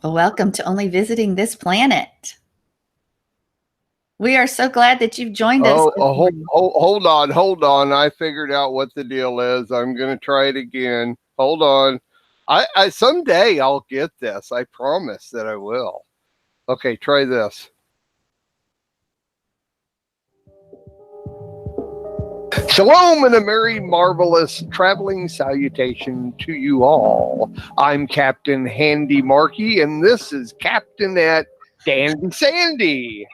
Welcome to Only Visiting This Planet. We are so glad that you've joined us. Hold on. I figured out what the deal is. I'm going to try it again. Hold on. I someday I'll get this. I promise that I will. Okay, try this. Shalom and a merry, marvelous traveling salutation to you all. I'm Captain Handy Markey, and this is Captainette Dandy Sandy.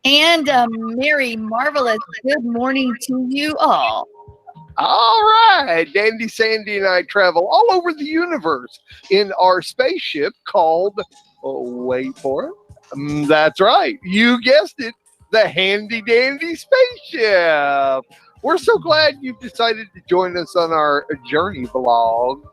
And a merry, marvelous good morning to you all. All right, Dandy Sandy and I travel all over the universe in our spaceship called, wait for it, that's right, you guessed it, the Handy Dandy Spaceship. We're so glad you've decided to join us on our journey vlog.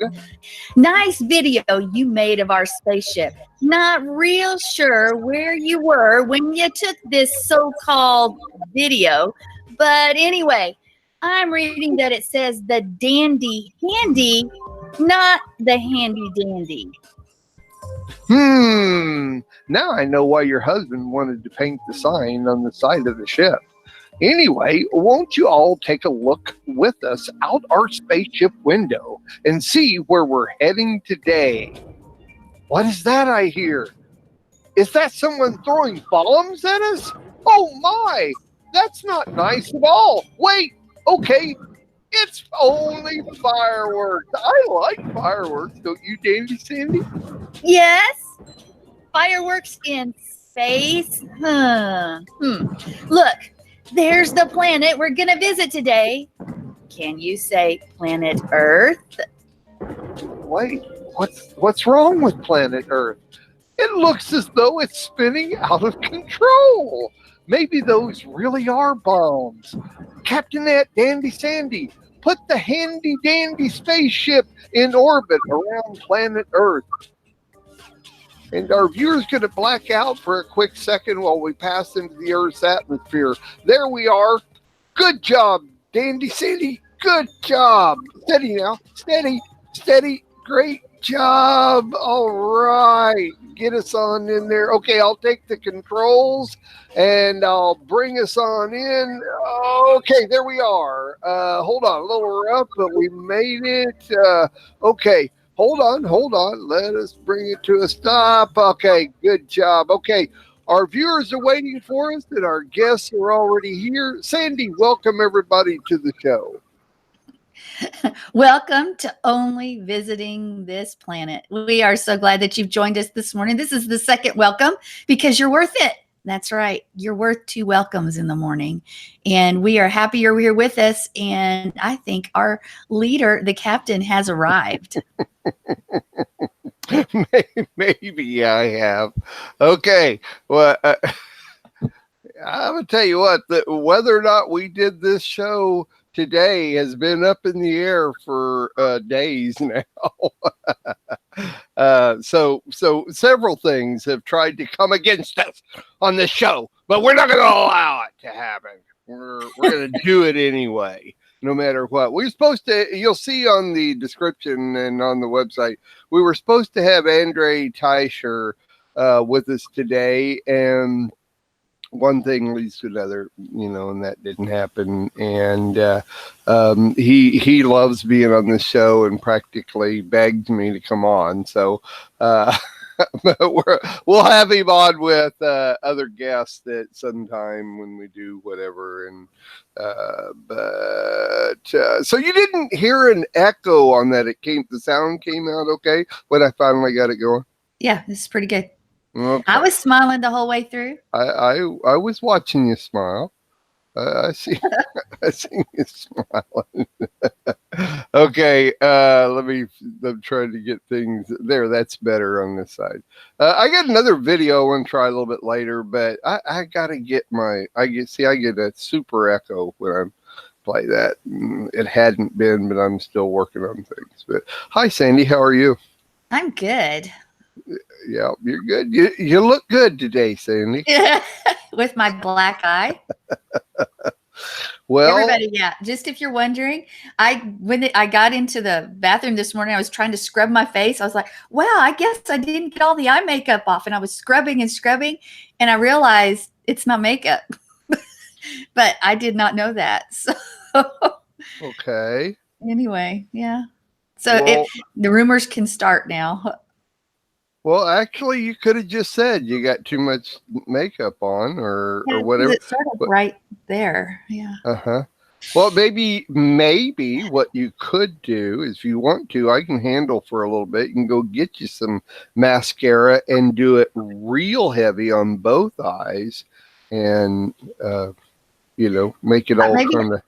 Nice video you made of our spaceship. Not real sure where you were when you took this so-called video, but anyway, I'm reading that it says the Dandy Handy, not the Handy Dandy. Now I know why your husband wanted to paint the sign on the side of the ship. Anyway, won't you all take a look with us out our spaceship window and see where we're heading today? What is that I hear? Is that someone throwing bombs at us? Oh my, that's not nice at all. Wait, okay, it's only fireworks. I like fireworks, don't you, Dandy Sandy? Yes, fireworks in space. Look, there's the planet we're gonna visit today. Can you say planet Earth? Wait, what's wrong with planet Earth? It looks as though it's spinning out of control. Maybe those really are bombs. Captainette Dandy Sandy, put the Handy Dandy spaceship in orbit around planet Earth. And our viewers going to black out for a quick second while we pass into the Earth's atmosphere. There we are. Good job, Dandy Sandy. Good job. Steady now. Steady. Great job. All right. Get us on in there. Okay, I'll take the controls and I'll bring us on in. Okay, there we are. Hold on. A little rough, but we made it. Okay. Hold on. Let us bring it to a stop. Okay, good job. Okay, our viewers are waiting for us and our guests are already here. Sandy, welcome everybody to the show. Welcome to Only Visiting This Planet. We are so glad that you've joined us this morning. This is the second welcome because you're worth it. That's right. You're worth 2 welcomes in the morning. And we are happy you're here with us. And I think our leader, the captain, has arrived. Maybe I have. Okay. Well, I'm going to tell you what, whether or not we did this show today has been up in the air for days now. So several things have tried to come against us on this show, but we're not going to allow it to happen. We're going to do it anyway, no matter what. We're supposed to, you'll see on the description and on the website, we were supposed to have Andre Teicher with us today, and one thing leads to another, and that didn't happen. And he loves being on this show and practically begged me to come on. So but we'll have him on with other guests at some time when we do whatever. And so you didn't hear an echo on that. The sound came out okay when I finally got it going. Yeah, this is pretty good. Okay. I was smiling the whole way through. I was watching you smile. I see you smiling. Okay, I'm trying to get things there. That's better on this side. I got another video I want to try a little bit later, but I gotta get I get a super echo when I play that. It hadn't been, but I'm still working on things. But hi, Sandy, how are you? I'm good. Yeah, you're good. You look good today, Sandy. With my black eye. Well, Everybody, yeah. Just if you're wondering, when I got into the bathroom this morning, I was trying to scrub my face. I was like, "Wow, I guess I didn't get all the eye makeup off." And I was scrubbing and scrubbing, and I realized it's not makeup. But I did not know that. So okay. anyway, yeah. So Well, the rumors can start now. well, actually, you could have just said you got too much makeup on, or Yeah, because whatever. it's sort of But right there. Yeah. uh-huh. Well, maybe what you could do is, if you want to, I can handle for a little bit. You can go get you some mascara and do it real heavy on both eyes, and make it all Maybe kind of.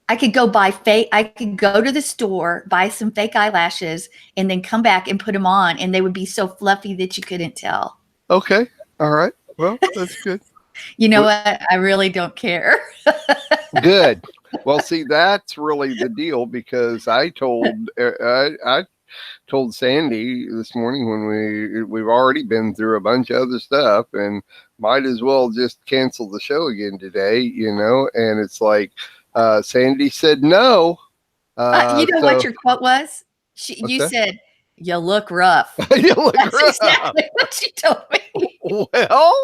I could go buy fake. I could go to the store, buy some fake eyelashes, and then come back and put them on, and they would be so fluffy that you couldn't tell. Okay. All right. Well, that's good. You know What? what? I really don't care. Good. Well, see, that's really the deal, because I told Sandy this morning, when we've already been through a bunch of other stuff, and might as well just cancel the show again today, and it's like, Sandy said no. You know what So your quote was? what's You that? said, "You look rough." You look That's rough. exactly what she told me. Well,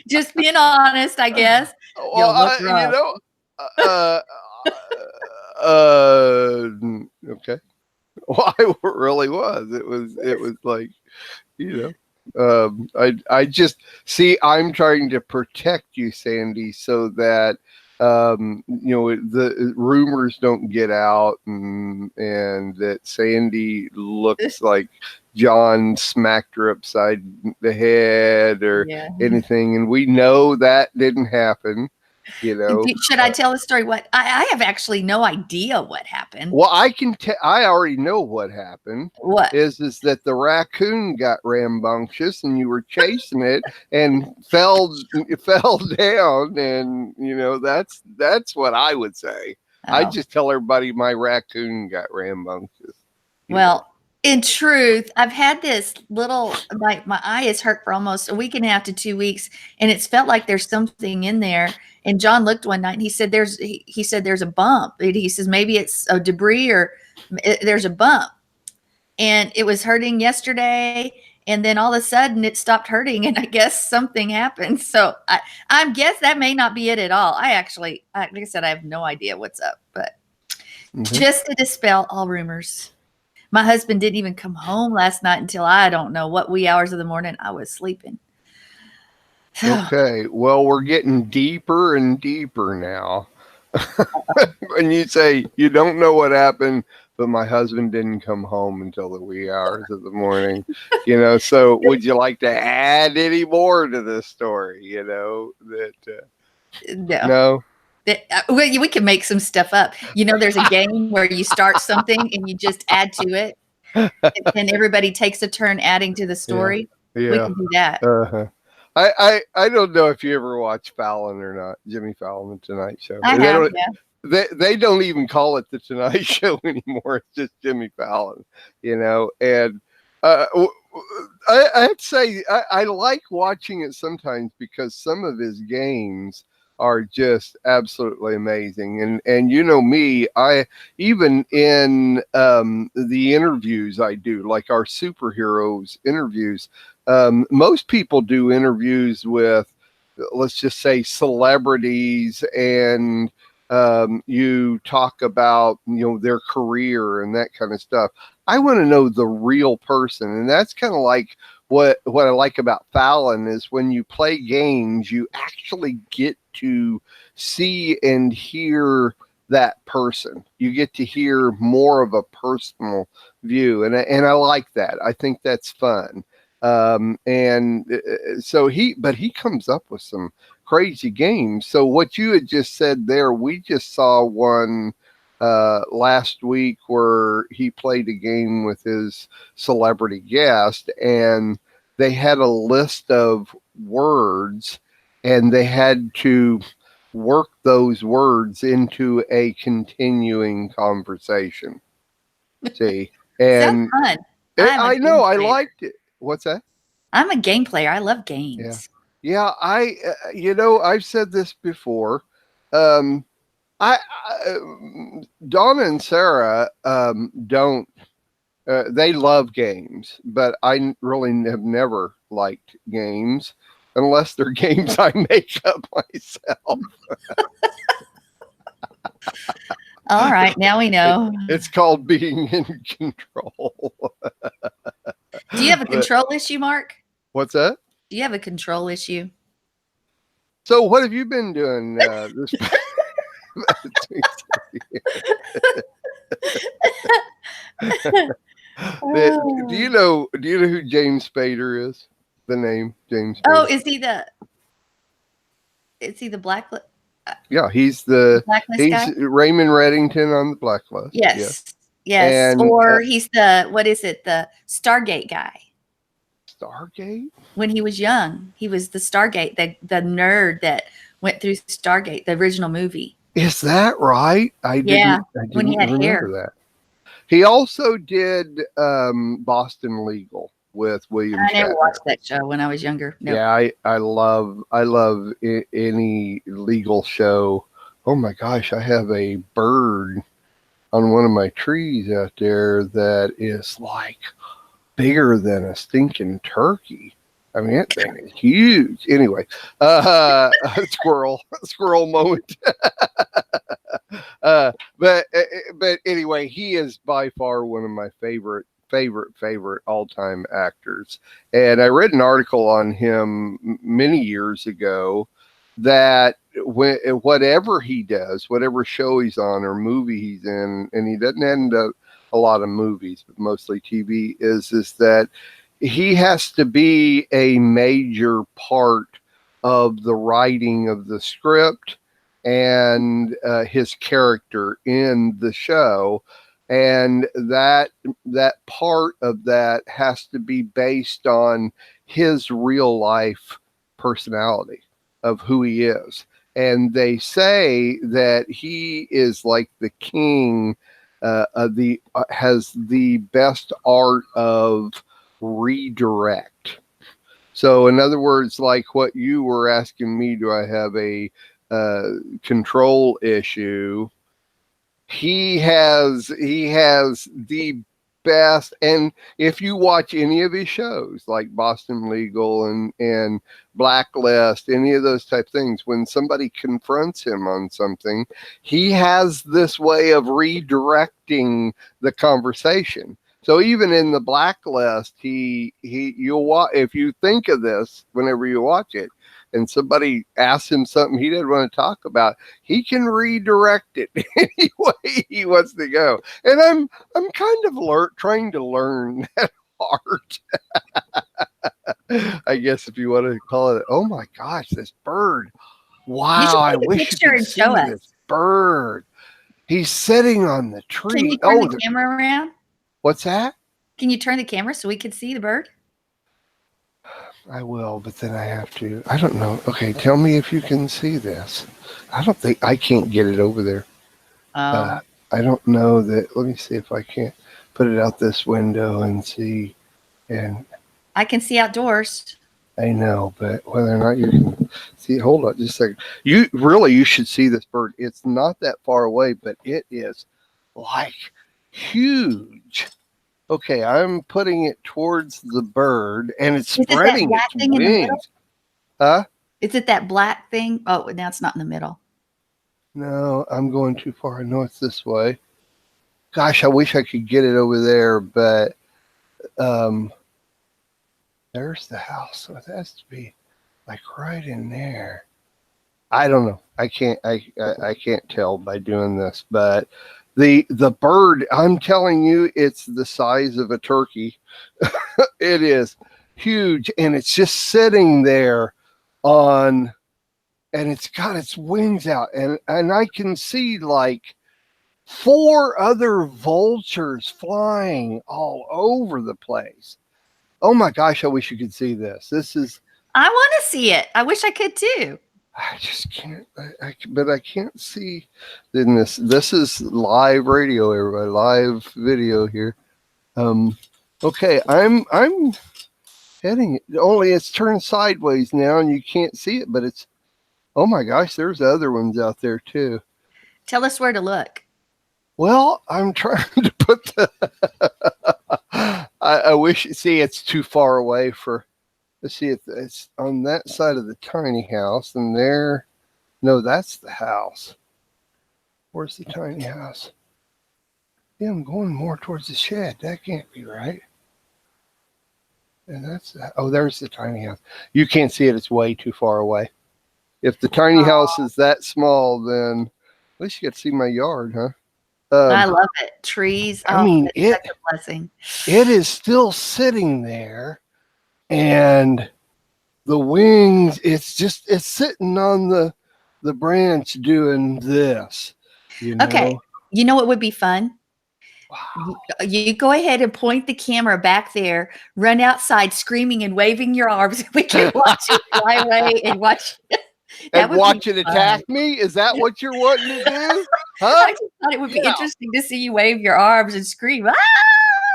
Just being honest, I guess. You look rough. uh, uh, okay. Well, I really was. It was like, I just see, I'm trying to protect you, Sandy, so that, the rumors don't get out, and that Sandy looks like John smacked her upside the head or Yeah. anything. And we know that didn't happen, Should I tell the story? What I have actually no idea what happened. Well, I already know what happened. What? Is that the raccoon got rambunctious, and you were chasing it, and fell down, and that's what I would say. I Oh. just tell everybody my raccoon got rambunctious. Well, in truth, I've had this little, my eye is hurt for almost a week and a half to 2 weeks, and it's felt like there's something in there. And John looked one night, and he said there's a bump. He says maybe it's a debris, or there's a bump. And it was hurting yesterday, and then all of a sudden it stopped hurting, and I guess something happened. So I guess that may not be it at all. Like I said, I have no idea what's up, but just to dispel all rumors. My husband didn't even come home last night until I don't know what wee hours of the morning. I was sleeping. Okay, well, we're getting deeper and deeper now. When you say you don't know what happened, but my husband didn't come home until the wee hours of the morning, so would you like to add any more to this story? No. We can make some stuff up. There's a game where you start something and you just add to it, and everybody takes a turn adding to the story. Yeah. We can do that. Uh-huh. I don't know if you ever watch Fallon or not, Jimmy Fallon, The Tonight Show. I have, yeah. They don't even call it The Tonight Show anymore. It's just Jimmy Fallon, and I have to say, I like watching it sometimes, because some of his games are just absolutely amazing. And me, I even in the interviews I do, like our superheroes interviews, most people do interviews with, let's just say, celebrities, and you talk about their career and that kind of stuff. I want to know the real person, and that's kind of like what I like about Fallon, is when you play games, you actually get to see and hear that person. You get to hear more of a personal view, and I like that. I think that's fun. So he comes up with some crazy games. So what you had just said there, we just saw one last week where he played a game with his celebrity guest, and they had a list of words, and they had to work those words into a continuing conversation. See, and fun. I know, I liked it. What's that? I'm a game player. I love games. Yeah. I've said this before. I Donna and Sarah don't. They love games, but I really have never liked games unless they're games I make up myself. All right, now we know. It's called being in control. Do you have a But control issue, Mark? what's that? Do you have a control issue? So, what have you been doing this? Do you know? Do you know who James Spader is? The name James Spader. Oh, is he the blacklist? Yeah, he's the Blacklist guy? Raymond Reddington on the Blacklist. Yes. And or he's the what is it? The Stargate guy. Stargate? When he was young, he was the Stargate, the nerd that went through Stargate, the original movie. Is that right? I didn't when he had remember hair. that. He also did Boston Legal with William Shatner. I never watched that show when I was younger. Nope. Yeah, I love any legal show. Oh my gosh, I have a bird on one of my trees out there that is like bigger than a stinking turkey. I mean, that thing is huge. Anyway, squirrel moment. But anyway, he is by far one of my favorite all-time actors. And I read an article on him many years ago that whatever he does, whatever show he's on or movie he's in, and he doesn't end up a lot of movies, but mostly TV, is that he has to be a major part of the writing of the script and his character in the show. And that part of that has to be based on his real life personality of who he is. And they say that he is like the king has the best art of redirect. So in other words, like what you were asking me, do I have a control issue? He has the best. And if you watch any of his shows like Boston Legal and Blacklist, any of those type things, when somebody confronts him on something, he has this way of redirecting the conversation. So even in the Blacklist, you'll watch, if you think of this whenever you watch it, and somebody asks him something he didn't want to talk about, he can redirect it any way he wants to go. And I'm kind of trying to learn that art. I guess if you want to call it. Oh my gosh, this bird! Wow, I wish you could see this bird. He's sitting on the tree. Can you turn the camera around? What's that? Can you turn the camera so we can see the bird? I will, but then I have to. I don't know. Okay, tell me if you can see this. I can't get it over there. I don't know that. Let me see if I can't put it out this window and see. And I can see outdoors. I know, but whether or not you can see, hold on just a second. You should see this bird. It's not that far away, but it is like huge. Okay, I'm putting it towards the bird, and it's spreading its wings. Huh? Is it that black thing? Oh, now it's not in the middle. No, I'm going too far. I know it's this way. Gosh, I wish I could get it over there, but there's the house, so it has to be like right in there. I don't know. I can't tell by doing this, but the bird, I'm telling you, it's the size of a turkey. It is huge, and it's just sitting there and it's got its wings out, and I can see like 4 other vultures flying all over the place. Oh my gosh, I wish you could see this. I want to see it. I wish I could too. I just can't. But I can't see in this. This is live radio, everybody. Live video here. Okay, I'm heading. Only it's turned sideways now, and you can't see it. But it's Oh my gosh, there's other ones out there too. Tell us where to look. Well, I'm trying to put the. I wish. See, it's too far away for. Let's see if it's on that side of the tiny house, and there. No, that's the house. Where's the tiny house? Yeah, I'm going more towards the shed. That can't be right. And that's there's the tiny house. You can't see it. It's way too far away. If the tiny house is that small, then at least you get to see my yard, huh? I love it. Trees. I mean, such a blessing. It is still sitting there, and the wings. It's sitting on the branch doing this. You know. Okay. You know what would be fun? Wow. You go ahead and point the camera back there, run outside screaming and waving your arms. We can watch it fly away and watch. And watch it attack me? Is that what you're wanting to do? Huh? I just thought it would be interesting to see you wave your arms and scream. Ah!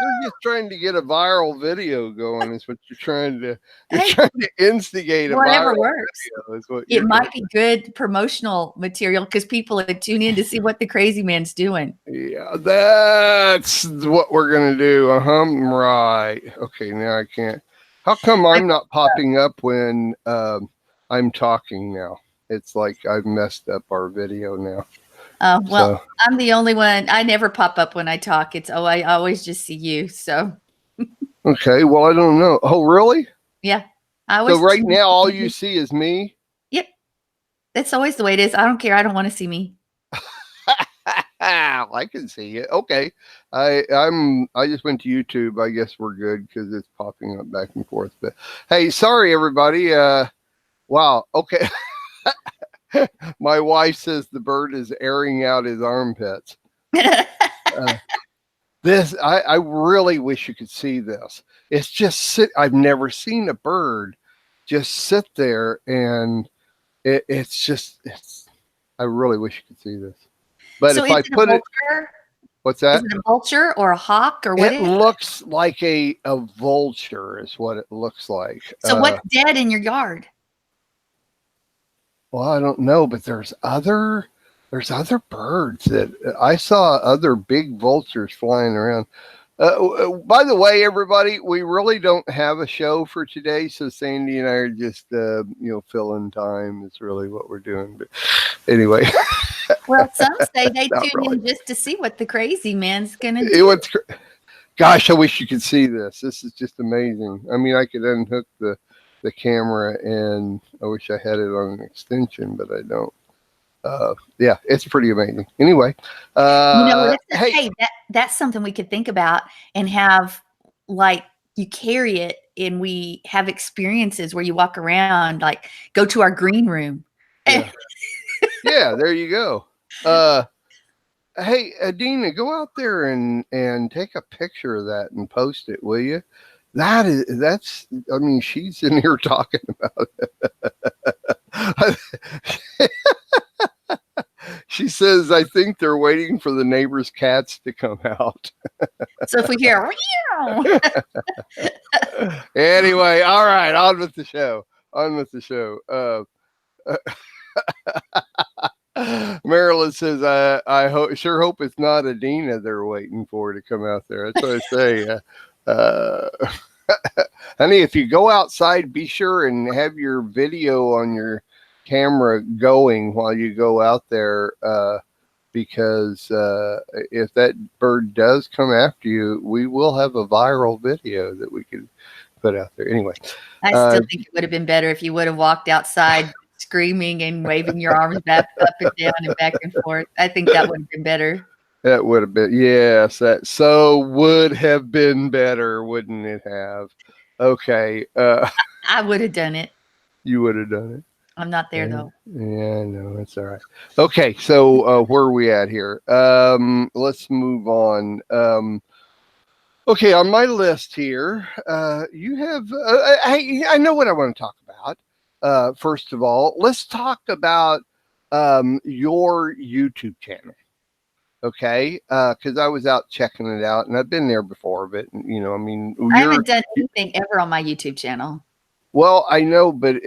You're just trying to get a viral video going. Is what you're trying to. You're trying to instigate a whatever viral works. Video is what it might be good promotional material because people would tune in to see what the crazy man's doing. Yeah, that's what we're gonna do. Right. Okay, now I can't. How come I'm not popping up when I'm talking now? It's like I've messed up our video now. Well, so. I'm the only one. I never pop up when I talk. I always just see you. So. Okay. Well, I don't know. Oh, really? Yeah. So right now, all you see is me? Yep. That's always the way it is. I don't care. I don't want to see me. I can see it. Okay. I just went to YouTube. I guess we're good because it's popping up back and forth. But hey, sorry everybody. Wow. Okay. My wife says the bird is airing out his armpits. This I really wish you could see this. It's just I've never seen a bird just sit there, and it's. I really wish you could see this. But so if I put it, what's that? Is it a vulture or a hawk or what? It looks like a vulture is what it looks like. So what's dead in your yard? Well, I don't know, but there's other birds that I saw. Other big vultures flying around. By the way, everybody, we really don't have a show for today, so Sandy and I are just filling time. It's really what we're doing. But anyway. Well, some say they tune in just to see what the crazy man's gonna do. Gosh, I wish you could see this. This is just amazing. I mean, I could unhook the camera, and I wish I had it on an extension, but I don't. Yeah, it's pretty amazing. Anyway, hey, that's something we could think about and have, like, you carry it, and we have experiences where you walk around, like go to our green room. Yeah, yeah, there you go. Hey, Adina, go out there and take a picture of that and post it, will you? That's. I mean, she's in here talking about it. She says, I think they're waiting for the neighbor's cats to come out. So if we hear, anyway, all right, on with the show. Marilyn says, I sure hope it's not Adina they're waiting for to come out there. That's what I say. Honey, if you go outside, be sure and have your video on your camera going while you go out there, because if that bird does come after you, we will have a viral video that we could put out there. Anyway, I still think it would have been better if you would have walked outside screaming and waving your arms back up and down and back and forth. I think that would have been better. That would have been, yes, that so would have been better, wouldn't it have? Okay. I would have done it. You would have done it. I'm not there, though. Yeah, no, it's all right. Okay, so where are we at here? Let's move on. Okay, on my list here, you have, I know what I want to talk about. First of all, let's talk about your YouTube channel. Okay, because I was out checking it out, and I've been there before, but I mean, I haven't done anything ever on my YouTube channel. Well, I know, but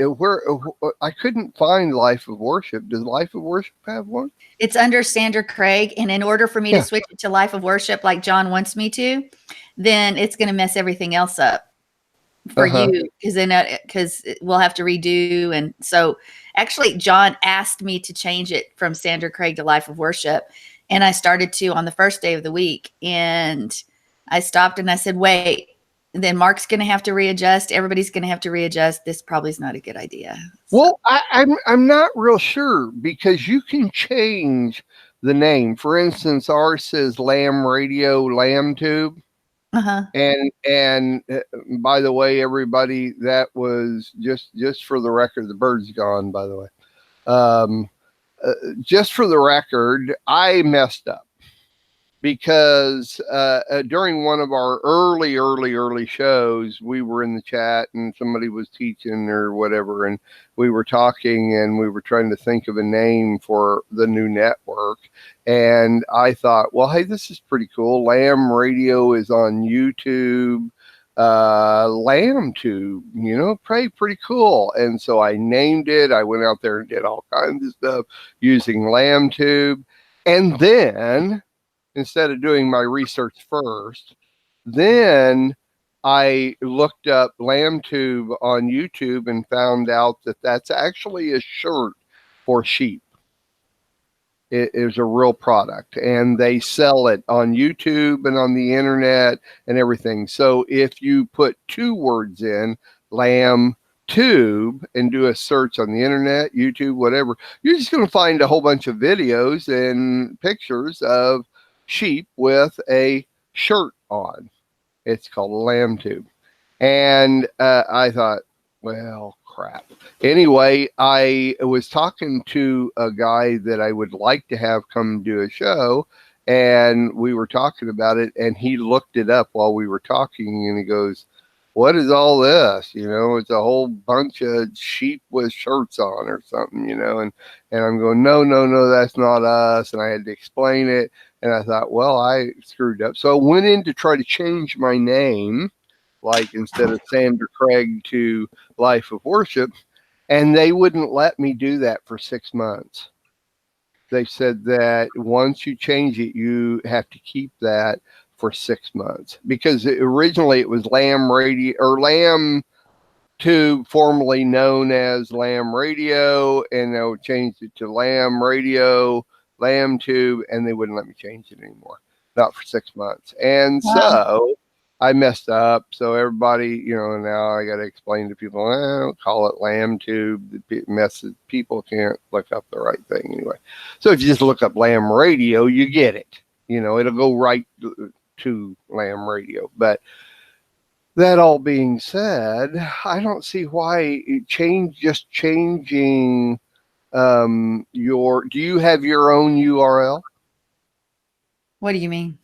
I couldn't find Life of Worship. Does Life of Worship have one? It's under Sandra Craig, and in order for me to Yeah. switch it to Life of Worship like John wants me to, then it's going to mess everything else up for Uh-huh. you, because we'll have to redo. And so actually John asked me to change it from Sandra Craig to Life of Worship, and I started to on the first day of the week, and I stopped and I said, wait, and then Mark's going to have to readjust, everybody's going to have to readjust, this probably is not a good idea. Well, I'm not real sure because you can change the name. For instance, ours says Lamb Radio, Lamb Tube. Uh-huh. And by the way, everybody, that was just for the record. The bird's gone, by the way. Um, just for the record, I messed up because during one of our early shows, we were in the chat and somebody was teaching or whatever, and we were talking and we were trying to think of a name for the new network. And I thought, well, hey, this is pretty cool. Lamb Radio is on YouTube. Lamb Tube, pretty cool. And so I named it. I went out there and did all kinds of stuff using Lamb Tube. And then instead of doing my research first, then I looked up Lamb Tube on YouTube and found out that that's actually a shirt for sheep. It is a real product, and they sell it on YouTube and on the internet and everything. So if you put two words in, Lamb Tube, and do a search on the internet, YouTube, whatever, you're just going to find a whole bunch of videos and pictures of sheep with a shirt on. It's called a Lamb Tube. And I thought, well, crap. Anyway, I was talking to a guy that I would like to have come do a show, and we were talking about it, and he looked it up while we were talking, and he goes, what is all this? It's a whole bunch of sheep with shirts on or something, and I'm going, no, that's not us. And I had to explain it. And I thought, well, I screwed up. So I went in to try to change my name, like instead of Sandra Craig to Life of Worship, and they wouldn't let me do that for 6 months. They said that once you change it, you have to keep that for 6 months, because originally it was Lamb Radio or Lamb Tube, formerly known as Lamb Radio, and they changed it to Lamb Radio, Lamb Tube, and they wouldn't let me change it anymore, not for 6 months. And so I messed up. So everybody, now I got to explain to people, don't call it Lamb Tube. People can't look up the right thing anyway. So if you just look up Lamb Radio, you get it. It'll go right to Lamb Radio. But that all being said, I don't see why changing do you have your own URL? What do you mean?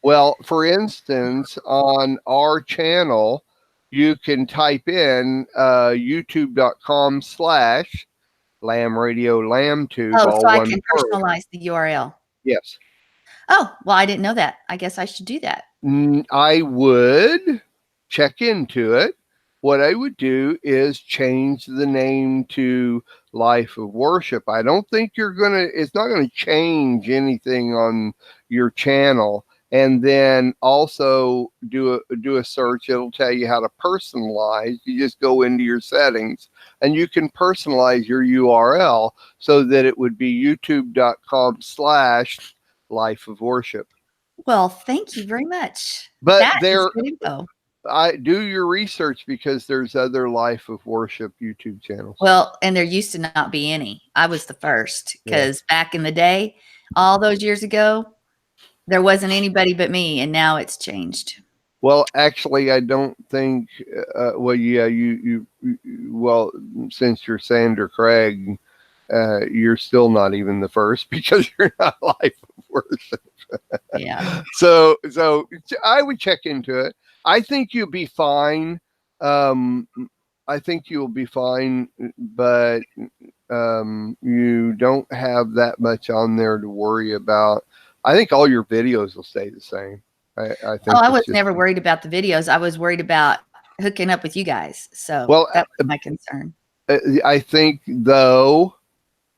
Well, for instance, on our channel, you can type in youtube.com/Lamb Radio Lamb Tube. Oh, so I can personalize the URL. Yes. Oh, well, I didn't know that. I guess I should do that. I would check into it. What I would do is change the name to Life of Worship. I don't think it's not going to change anything on your channel. And then also do a search. It'll tell you how to personalize. You just go into your settings and you can personalize your URL so that it would be youtube.com/Life of Worship. Well, thank you very much. But that is good info. I do your research, because there's other Life of Worship YouTube channels. Well, and there used to not be any. I was the first, because back in the day, all those years ago, there wasn't anybody but me, and now it's changed. Well, actually, I don't think. Well, yeah, well, since you're Sandra Craig, you're still not even the first, because you're not Life of Worship. Yeah. So I would check into it. I think you'll be fine. I think you'll be fine, but you don't have that much on there to worry about. I think all your videos will stay the same. I think. Oh, I was never worried about the videos. I was worried about hooking up with you guys. So Well, that's my concern. I think though,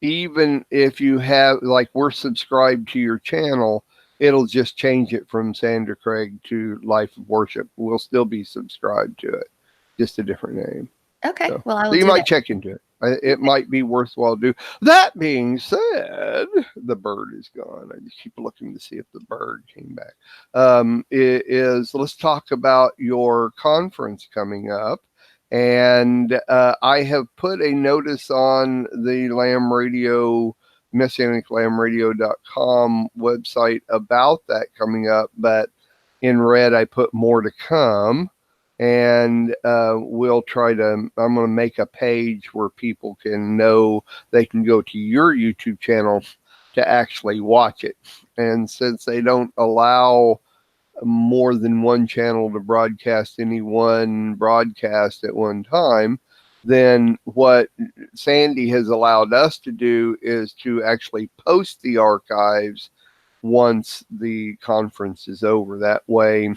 even if you have, like, we're subscribed to your channel, it'll just change it from Sandra Craig to Life of Worship. We'll still be subscribed to it, just a different name. Okay. So, Well, I will so you do might that. check into it. It might be worthwhile to do. That being said, the bird is gone. I just keep looking to see if the bird came back. Let's talk about your conference coming up. And I have put a notice on the Lamb Radio, MessianicLambRadio.com website about that coming up. But in red, I put more to come. And we'll try to, I'm going to make a page where people can know they can go to your YouTube channel to actually watch it. And since they don't allow more than one channel to broadcast any one broadcast at one time, then what Sandy has allowed us to do is to actually post the archives once the conference is over. That way,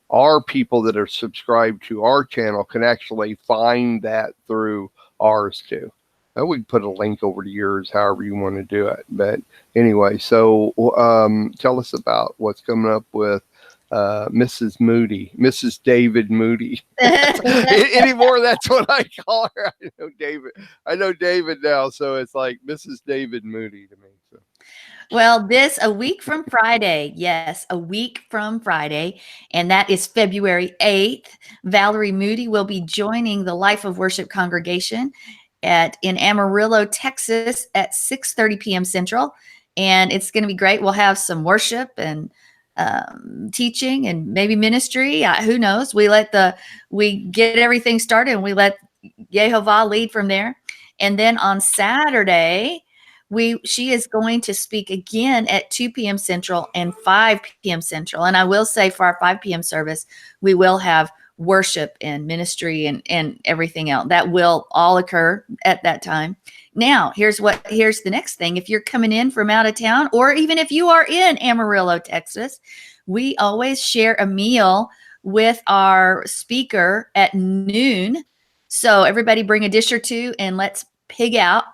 our people that are subscribed to our channel can actually find that through ours too. We can put a link over to yours, however you want to do it. But anyway, so tell us about what's coming up with Mrs. David Moody. Anymore, that's what I call her. I know David now, so it's like Mrs. David Moody to me. So. Well, a week from Friday, yes, a week from Friday, and that is February 8th, Valerie Moody will be joining the Life of Worship congregation in Amarillo, Texas at 6:30 p.m. Central, and it's going to be great. We'll have some worship and teaching and maybe ministry. Who knows? We get everything started and we let Yehovah lead from there. And then on Saturday, she is going to speak again at 2 p.m. Central and 5 p.m. Central. And I will say for our 5 p.m. service, we will have worship and ministry and everything else. That will all occur at that time. Now, here's the next thing. If you're coming in from out of town, or even if you are in Amarillo, Texas, we always share a meal with our speaker at noon. So everybody bring a dish or two and let's pig out.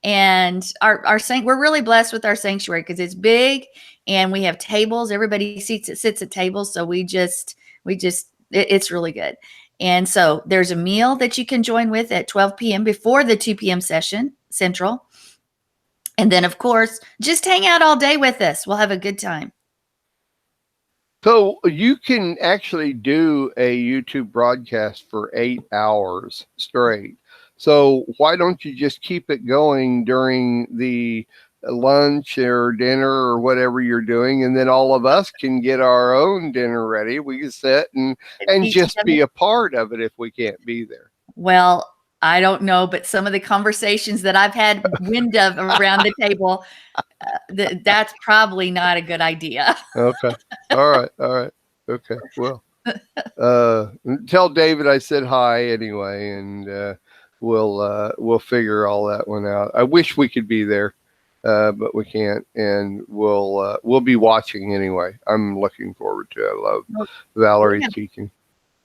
And we're really blessed with our sanctuary because it's big and we have tables. Everybody sits at tables. So it's really good. And so there's a meal that you can join with at 12 p.m. before the 2 p.m. session Central. And then, of course, just hang out all day with us. We'll have a good time. So you can actually do a YouTube broadcast for 8 hours straight. So why don't you just keep it going during the lunch or dinner or whatever you're doing, and then all of us can get our own dinner ready. We can sit and just be a part of it if we can't be there. Well, I don't know, but some of the conversations that I've had wind of around the table, that's probably not a good idea. Okay. All right. Okay. Well, tell David I said hi anyway, and we'll figure all that one out. I wish we could be there, but we can't, and we'll be watching anyway. I'm looking forward to it. I love Valerie's teaching.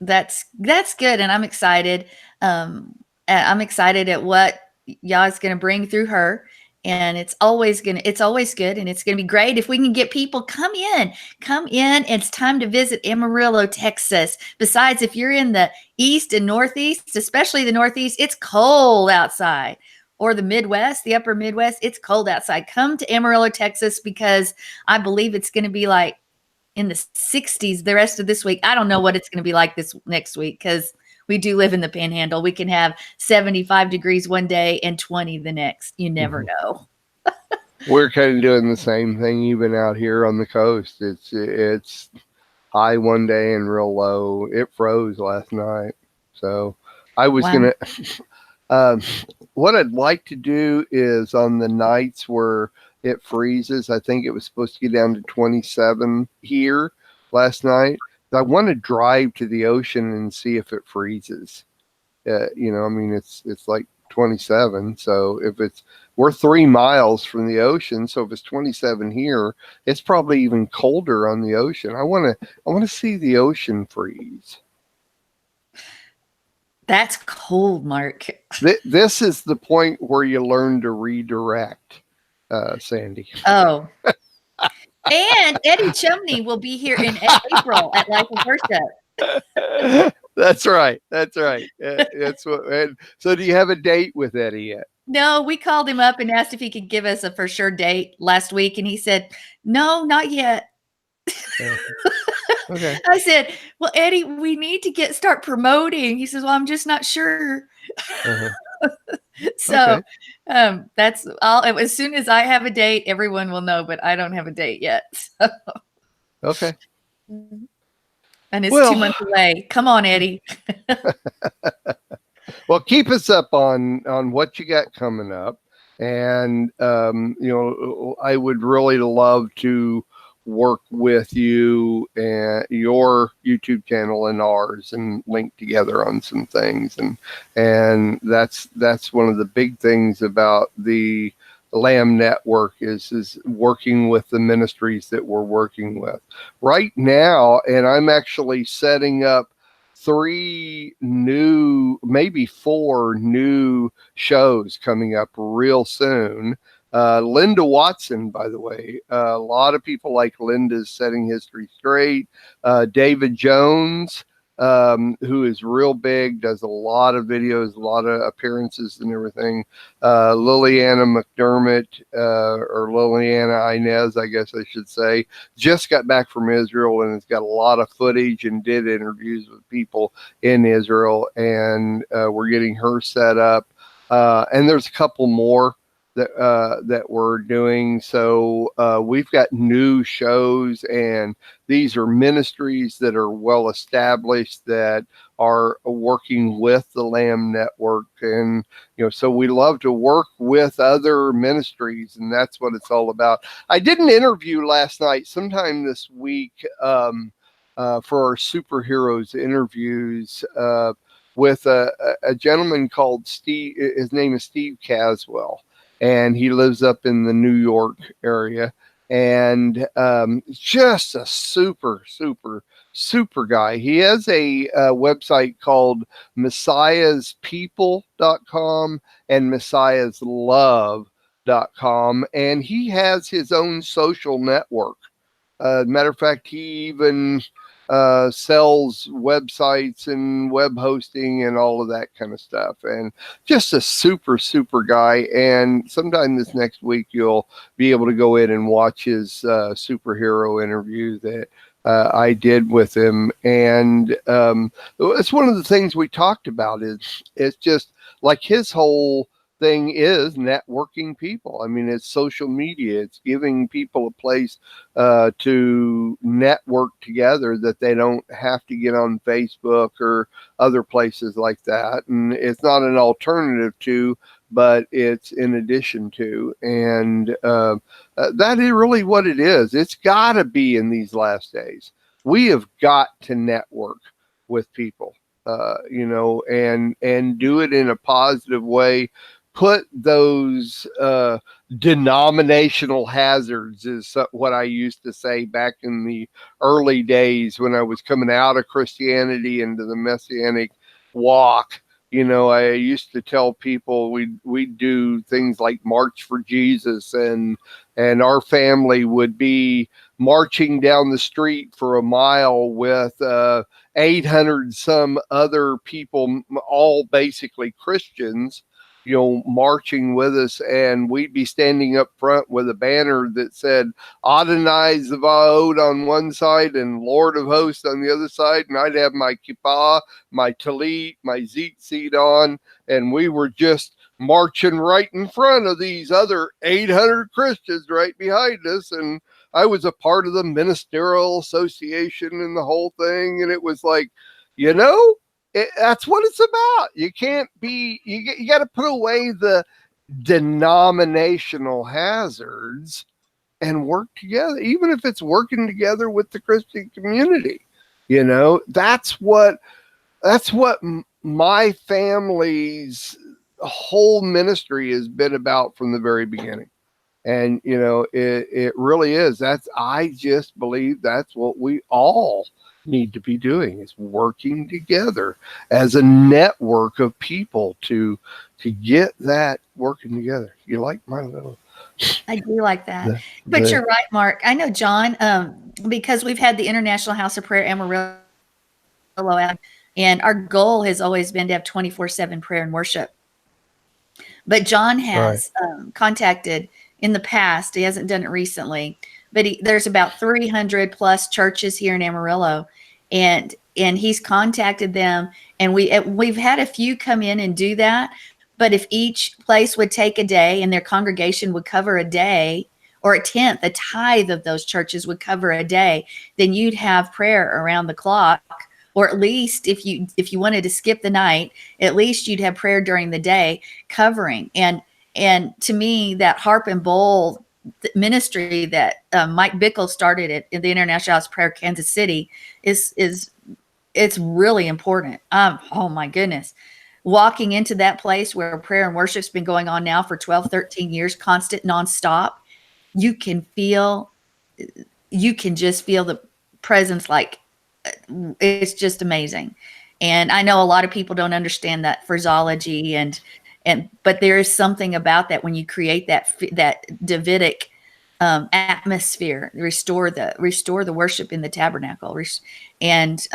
That's good, and I'm excited. I'm excited at what Yah's going to bring through her, and it's always good, and it's going to be great if we can get people come in. It's time to visit Amarillo, Texas. Besides, if you're in the east and northeast, especially the northeast, it's cold outside. Or the Midwest, the upper Midwest, it's cold outside. Come to Amarillo, Texas, because I believe it's going to be like in the 60s the rest of this week. I don't know what it's going to be like this next week because we do live in the Panhandle. We can have 75 degrees one day and 20 the next. You never know. We're kind of doing the same thing even out here on the coast. It's high one day and real low. It froze last night. So I was going to, what I'd like to do is on the nights where it freezes, I think it was supposed to get down to 27 here last night. I want to drive to the ocean and see if it freezes. It's like 27. So we're 3 miles from the ocean. So if it's 27 here, it's probably even colder on the ocean. I want to see the ocean freeze. That's cold, Mark. This is the point where you learn to redirect, Sandy. Oh. And Eddie Chumney will be here in April at Life of Worship. That's right. That's right. That's what. And so, do you have a date with Eddie yet? No, we called him up and asked if he could give us a for sure date last week, and he said, "No, not yet." Okay. I said, "Well, Eddie, we need to start promoting." He says, "Well, I'm just not sure." Uh-huh. So, Okay. that's all. As soon as I have a date, everyone will know, but I don't have a date yet. So. Okay. And it's 2 months away. Come on, Eddie. Well, keep us up on what you got coming up, and I would really love to work with you and your YouTube channel and ours, and link together on some things, and that's one of the big things about the Lamb Network is working with the ministries that we're working with right now. And I'm actually setting up 3 new, maybe 4 new shows coming up real soon. Linda Watson, by the way, a lot of people like Linda's Setting History Straight. David Jones, who is real big, does a lot of videos, a lot of appearances and everything. Liliana McDermott, or Liliana Inez, I guess I should say, just got back from Israel and has got a lot of footage and did interviews with people in Israel. And we're getting her set up. And there's a couple more that we're doing. So we've got new shows, and these are ministries that are well established that are working with the Lamb Network. And so we love to work with other ministries, and that's what it's all about. I did an interview last night, sometime this week, for our superheroes interviews, with a gentleman called Steve. His name is Steve Caswell, and he lives up in the New York area. And just a super guy. He has a website called messiahspeople.com and messiahslove.com, and he has his own social network. Matter of fact, he even sells websites and web hosting and all of that kind of stuff, and just a super guy. And sometime this next week you'll be able to go in and watch his superhero interview that I did with him. And it's one of the things we talked about is it's just like his whole thing is networking people. I mean, it's social media. It's giving people a place to network together, that they don't have to get on Facebook or other places like that. And it's not an alternative to, but it's in addition to. And that is really what it is. It's got to be in these last days. We have got to network with people, and do it in a positive way. Put those denominational hazards, is what I used to say back in the early days when I was coming out of Christianity into the Messianic walk. I used to tell people we'd do things like March for Jesus, and our family would be marching down the street for a mile with 800 some other people, all basically Christians, marching with us. And we'd be standing up front with a banner that said Adonai Zavaot on one side and Lord of Hosts on the other side. And I'd have my kippah, my talit, my tzitzit on. And we were just marching right in front of these other 800 Christians right behind us. And I was a part of the ministerial association and the whole thing. And it was like, that's what it's about. You can't be, you got to put away the denominational hazards and work together, even if it's working together with the Christian community. That's what my family's whole ministry has been about from the very beginning. And, it really is. I just believe that's what we all need to be doing, is working together as a network of people to get that working together. You like my little? I do like that. But you're right, Mark. I know John, because we've had the International House of Prayer Amarillo out, and our goal has always been to have 24/7 prayer and worship. But John has contacted in the past. He hasn't done it recently, but there's about 300 plus churches here in Amarillo, and he's contacted them, and we've had a few come in and do that. But if each place would take a day and their congregation would cover a day, or a tithe of those churches would cover a day, then you'd have prayer around the clock. Or at least if you wanted to skip the night, at least you'd have prayer during the day covering. And to me, that harp and bowl ministry that Mike Bickle started in the International House of Prayer, Kansas City, it's really important. Oh my goodness. Walking into that place where prayer and worship's been going on now for 12, 13 years, constant, nonstop, you can just feel the presence. Like, it's just amazing. And I know a lot of people don't understand that phraseology, but there is something about that when you create that Davidic atmosphere, restore the worship in the tabernacle. And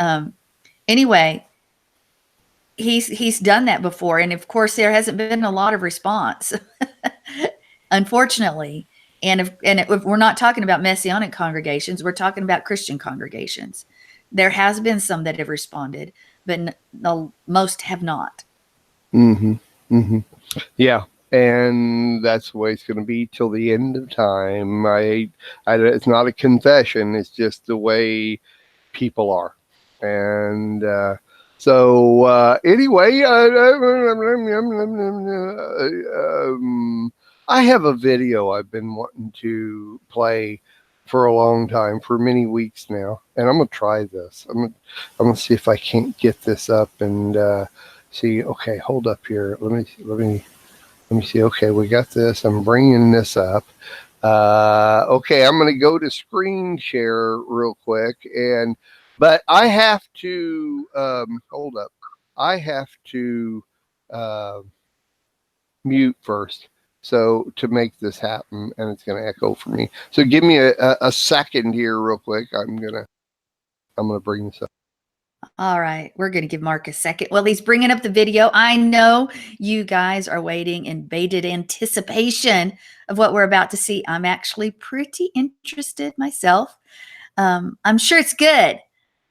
anyway, he's done that before, and of course there hasn't been a lot of response, unfortunately. And if we're not talking about Messianic congregations, we're talking about Christian congregations. There has been some that have responded, but most have not. Mm-hmm. Mm-hmm. Yeah. And that's the way it's going to be till the end of time. It's not a confession. It's just the way people are. And anyway, I have a video I've been wanting to play for a long time, for many weeks now, and I'm gonna try this. I'm gonna see if I can't get this up and see. Okay, hold up here. Let me see. Okay, we got this. I'm bringing this up. Okay, I'm gonna go to screen share real quick, but I have to hold up. I have to mute first. So to make this happen, and it's going to echo for me. So give me a second here real quick. I'm going to bring this up. All right. We're going to give Mark a second. Well, he's bringing up the video. I know you guys are waiting in bated anticipation of what we're about to see. I'm actually pretty interested myself. I'm sure it's good.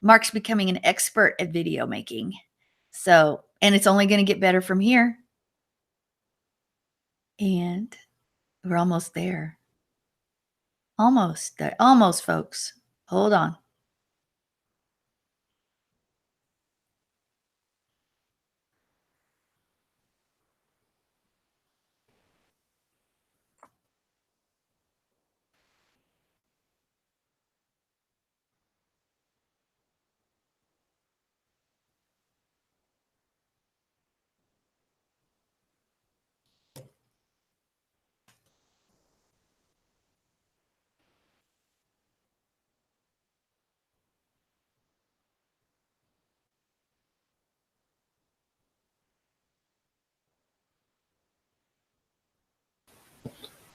Mark's becoming an expert at video making. So, and it's only going to get better from here. And we're almost there. Almost there. Almost, folks. Hold on.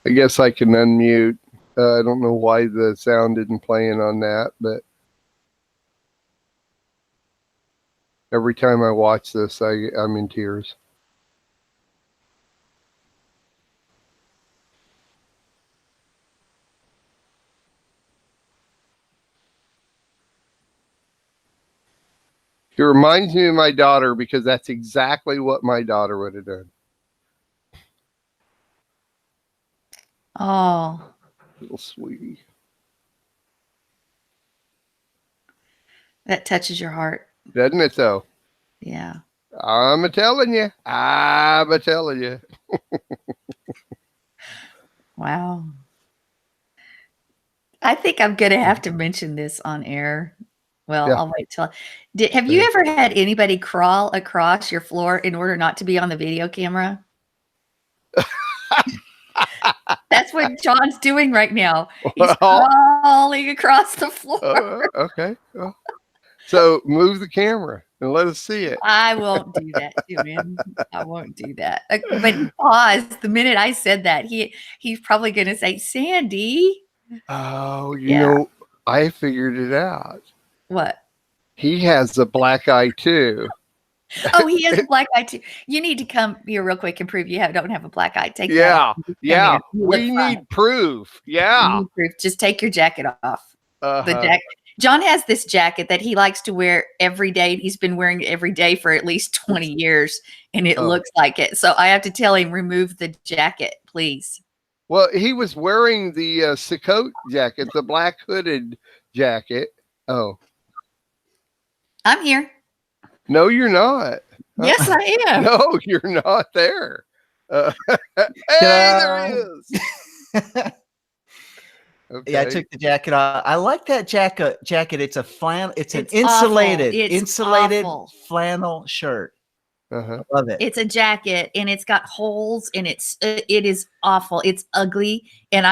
I guess I can unmute. I don't know why the sound isn't playing on that, but every time I watch this, I'm in tears. It reminds me of my daughter, because that's exactly what my daughter would have done. Oh, Little sweetie. that touches your heart. Doesn't it, though? Yeah. I'm a-telling you. I'm a-telling you. Wow. I think I'm going to have to mention this on air. Well, yeah. I'll wait till. Have you ever had anybody crawl across your floor in order not to be on the video camera? That's what John's doing right now. He's crawling across the floor. Okay. So move the camera and let us see it. I won't do that to him. I won't do that. But pause. The minute I said that, he's probably going to say, Sandy. Oh, Yeah. I figured it out. What? He has a black eye too. Oh, he has a black eye too. You need to come here real quick and prove you don't have a black eye. Take that Yeah, off. yeah. You We look fine. need proof. Yeah. You need proof. Just take your jacket off. The Uh-huh. jacket. John has this jacket that he likes to wear every day. He's been wearing it every day for at least 20 years, and it looks like it. So I have to tell him, remove the jacket, please. Well, he was wearing the Sacote jacket, the black hooded jacket. Oh. I'm here. No, you're not. Yes, I am. No, you're not there. Hey, there he is. Okay. Yeah, I took the jacket off. I like that jacket. It's a flannel. It's an insulated flannel shirt. Uh-huh. I love it. It's a jacket, and it's got holes, and it is awful. It's ugly, and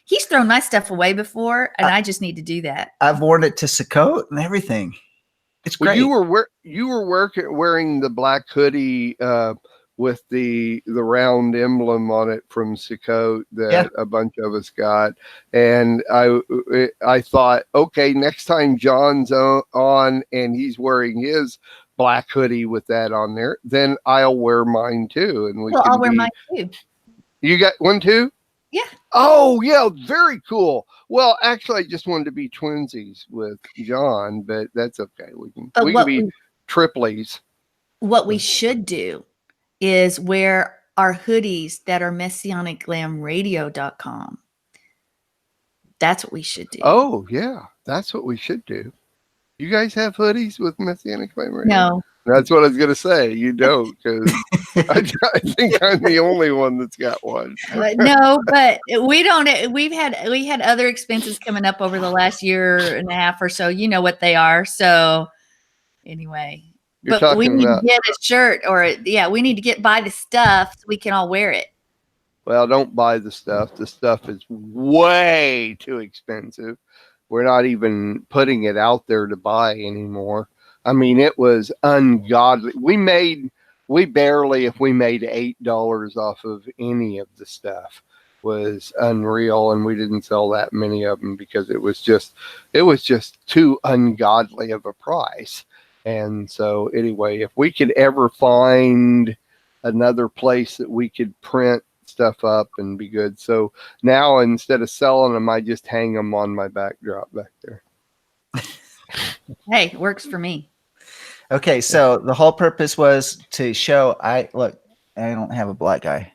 he's thrown my stuff away before, and I just need to do that. I've worn it to Sacote and everything. It's great. Well, you were wearing the black hoodie with the round emblem on it from Sacote that a bunch of us got, and I thought, okay, next time John's on and he's wearing his black hoodie with that on there, then I'll wear mine too, and I'll wear mine too. You got one too? Yeah. Oh yeah, very cool. Well, actually, I just wanted to be twinsies with John, but that's okay. We can be triplies. What we should do is wear our hoodies that are messianicglamradio.com. That's what we should do. Oh yeah, that's what we should do. You guys have hoodies with Messianic Glam Radio? No. That's what I was going to say. You don't, because I think I'm the only one that's got one. No, but we don't. We had other expenses coming up over the last year and a half or so. You know what they are. So anyway, but we need to get a shirt we need to buy the stuff so we can all wear it. Well, don't buy the stuff. The stuff is way too expensive. We're not even putting it out there to buy anymore. I mean, it was ungodly. We made $8 off of any of the stuff. Was unreal, and we didn't sell that many of them because it was just too ungodly of a price. And so anyway, if we could ever find another place that we could print stuff up and be good. So now instead of selling them, I just hang them on my backdrop back there. Hey, works for me. Okay, so the whole purpose was to show I don't have a black eye.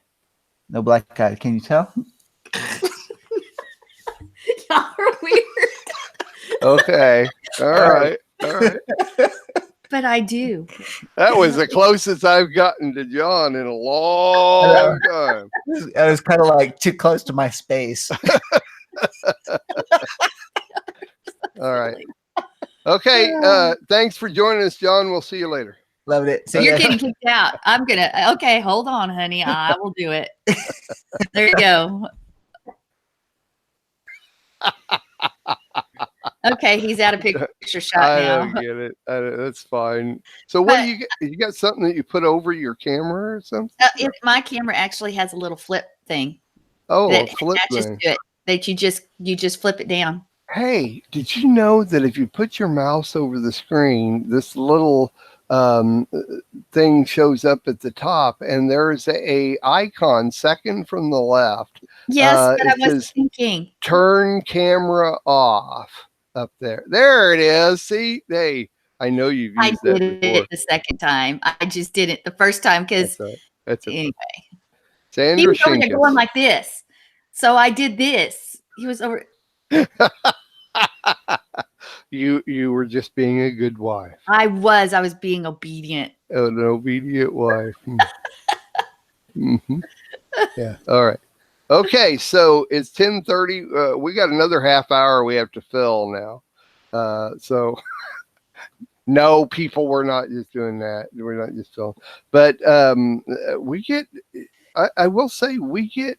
No black eye. Can you tell? Y'all are weird. Okay. All right. But I do. That was the closest I've gotten to John in a long time. I was kind of like too close to my space. All right. Okay. Thanks for joining us, John. We'll see you later. Loved it. So you're getting kicked out. Okay, hold on, honey. I will do it. There you go. Okay, he's out of picture shot now. I don't get it. That's fine. So what do you get? You got something that you put over your camera or something? My camera actually has a little flip thing. Oh, a flip thing. To it, that you just flip it down. Hey, did you know that if you put your mouse over the screen, this little thing shows up at the top, and there's a icon second from the left. Yes, but I was thinking. Turn camera off up there. There it is. See, I know you've used that before. I did it the second time. I just did it the first time because anyway. Sandra he was over there Shinkus. going like this. So I did this. He was over. You were just being a good wife. I was being obedient. Oh, an obedient wife. Mm-hmm. Yeah. All right. Okay, so it's 10:30. We got another half hour we have to fill now. So no, people, we're not just doing that. We're not just filling. But we get. I will say we get.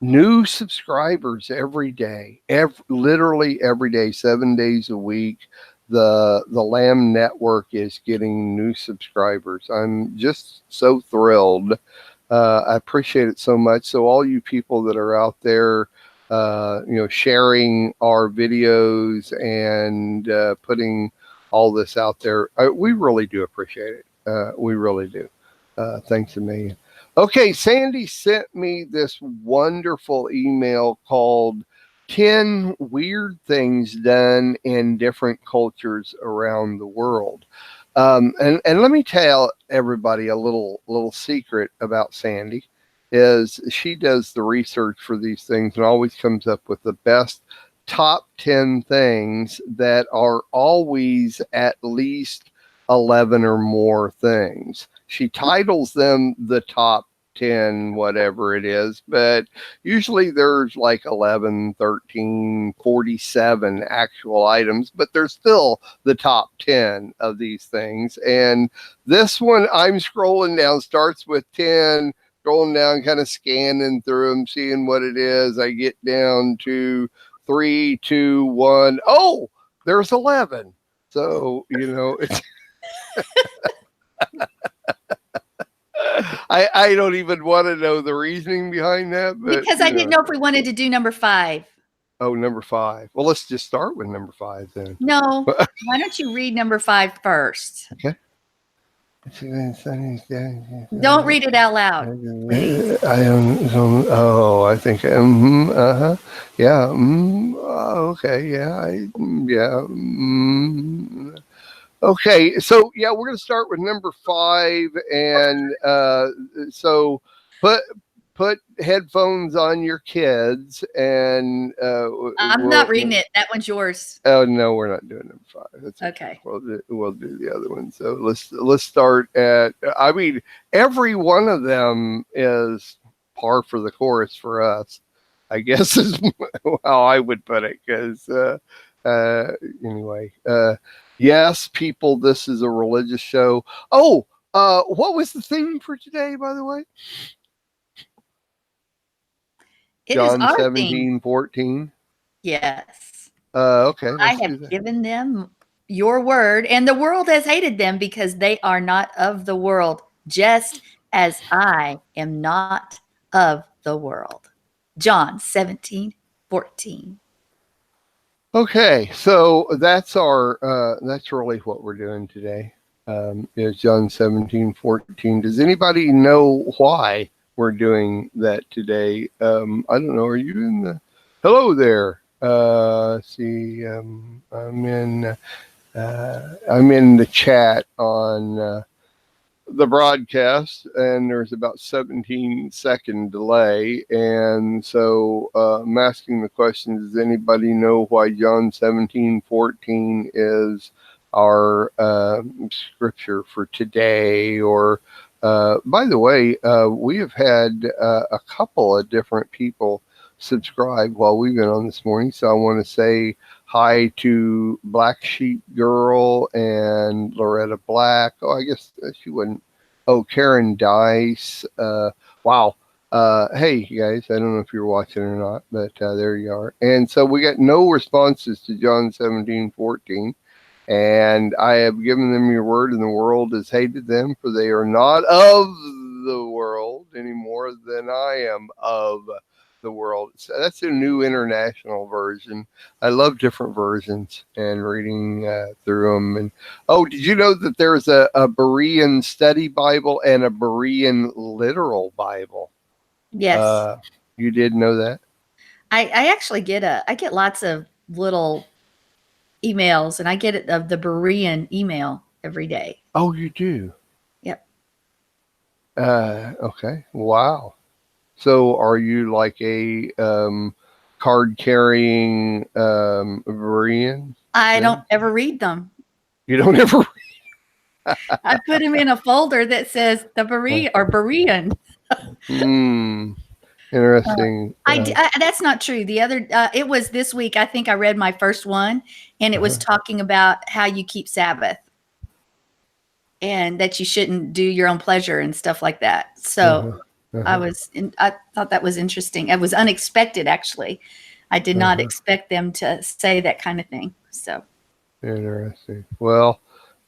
new subscribers every day, literally every day, 7 days a week. The Lamb Network is getting new subscribers. I'm just so thrilled. I appreciate it so much. So all you people that are out there, sharing our videos and putting all this out there, we really do appreciate it. We really do. Thanks a million. Okay, Sandy sent me this wonderful email called 10 Weird Things Done in Different Cultures Around the World. And let me tell everybody a little secret about Sandy is she does the research for these things and always comes up with the best top 10 things that are always at least 11 or more things. She titles them the top 10, whatever it is, but usually there's like 11, 13, 47 actual items, but there's still the top 10 of these things. And this one I'm scrolling down starts with 10, scrolling down, kind of scanning through them, seeing what it is. I get down to 3, 2, 1. Oh, there's 11. So, it's I don't even want to know the reasoning behind that. But, because I didn't know if we wanted to do number 5. Oh, number 5. Well, let's just start with number 5 then. No, why don't you read number 5 first? Okay. Don't read it out loud. I don't. Oh, I think. Yeah. Okay. Yeah. Okay. So yeah, we're gonna start with number 5, and so put headphones on your kids, and I'm not reading it. That one's yours. Oh no, we're not doing number 5. That's okay. We'll do the other one. So let's start at. I mean, every one of them is par for the course for us, I guess is how I would put it. Because anyway, yes, people, this is a religious show. Oh, what was the theme for today, by the way? It John is our 17:14. Yes. Okay. I have given them your word, and the world has hated them because they are not of the world, just as I am not of the world. John 17:14. Okay, so that's that's really what we're doing today. Is John 17:14. Does anybody know why we're doing that today? I don't know. Are you in the? Hello there. See, I'm in the chat on the broadcast, and there's about 17-second delay, and so I'm asking the question: does anybody know why John 17:14 is our scripture for today? Or by the way, we have had a couple of different people subscribe while we've been on this morning, so I want to say hi to Black Sheep Girl and Loretta Black. Oh, I guess she wouldn't. Oh, Karen Dice. Wow. Hey, you guys, I don't know if you're watching or not, but there you are. And so we got no responses to John 17:14. And I have given them your word, and the world has hated them, for they are not of the world any more than I am of the world. So that's a new international version. I love different versions and reading through them. And oh, did you know that there's a Berean study Bible and a Berean literal Bible? Yes. You did know that? I actually I get lots of little emails, and I get it of the Berean email every day. Oh, you do? Yep. Okay. Wow. So are you like a card carrying Berean? I don't ever read them. You don't ever read? I put them in a folder that says the Berean or Berean. Interesting. That's not true. The other, it was this week. I think I read my first one, and it was talking about how you keep Sabbath and that you shouldn't do your own pleasure and stuff like that. So I thought that was interesting. It was unexpected, actually. I did not expect them to say that kind of thing. So Interesting. Well,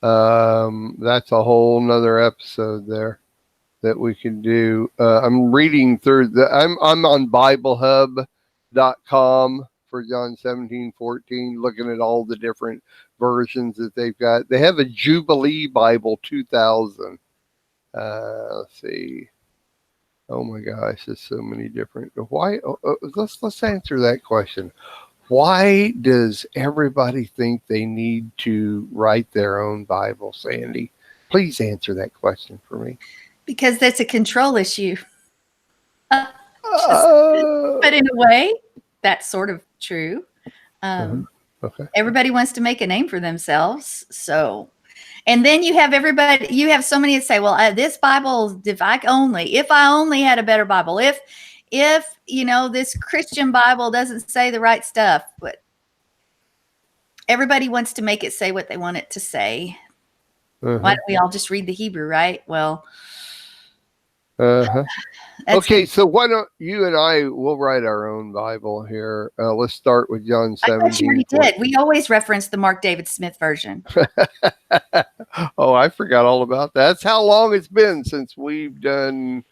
that's a whole nother episode there that we can do. I'm reading through I'm on BibleHub.com for John 17:14, looking at all the different versions that they've got. They have a Jubilee Bible 2000. Let's see. Oh my gosh, there's so many different. Why? Let's answer that question. Why does everybody think they need to write their own Bible, Sandy? Please answer that question for me. because that's a control issue. But in a way, that's sort of true. Okay. Everybody wants to make a name for themselves. So, and then you have so many that say, well, this Bible, if I only had a better Bible, if this Christian Bible doesn't say the right stuff, but everybody wants to make it say what they want it to say. Why don't we all just read the Hebrew, right? Well, okay, so why don't you and I will write our own Bible here. Let's start with John 17. I thought you already did. We always reference the Mark David Smith version. Oh, I forgot all about that. That's how long it's been since we've done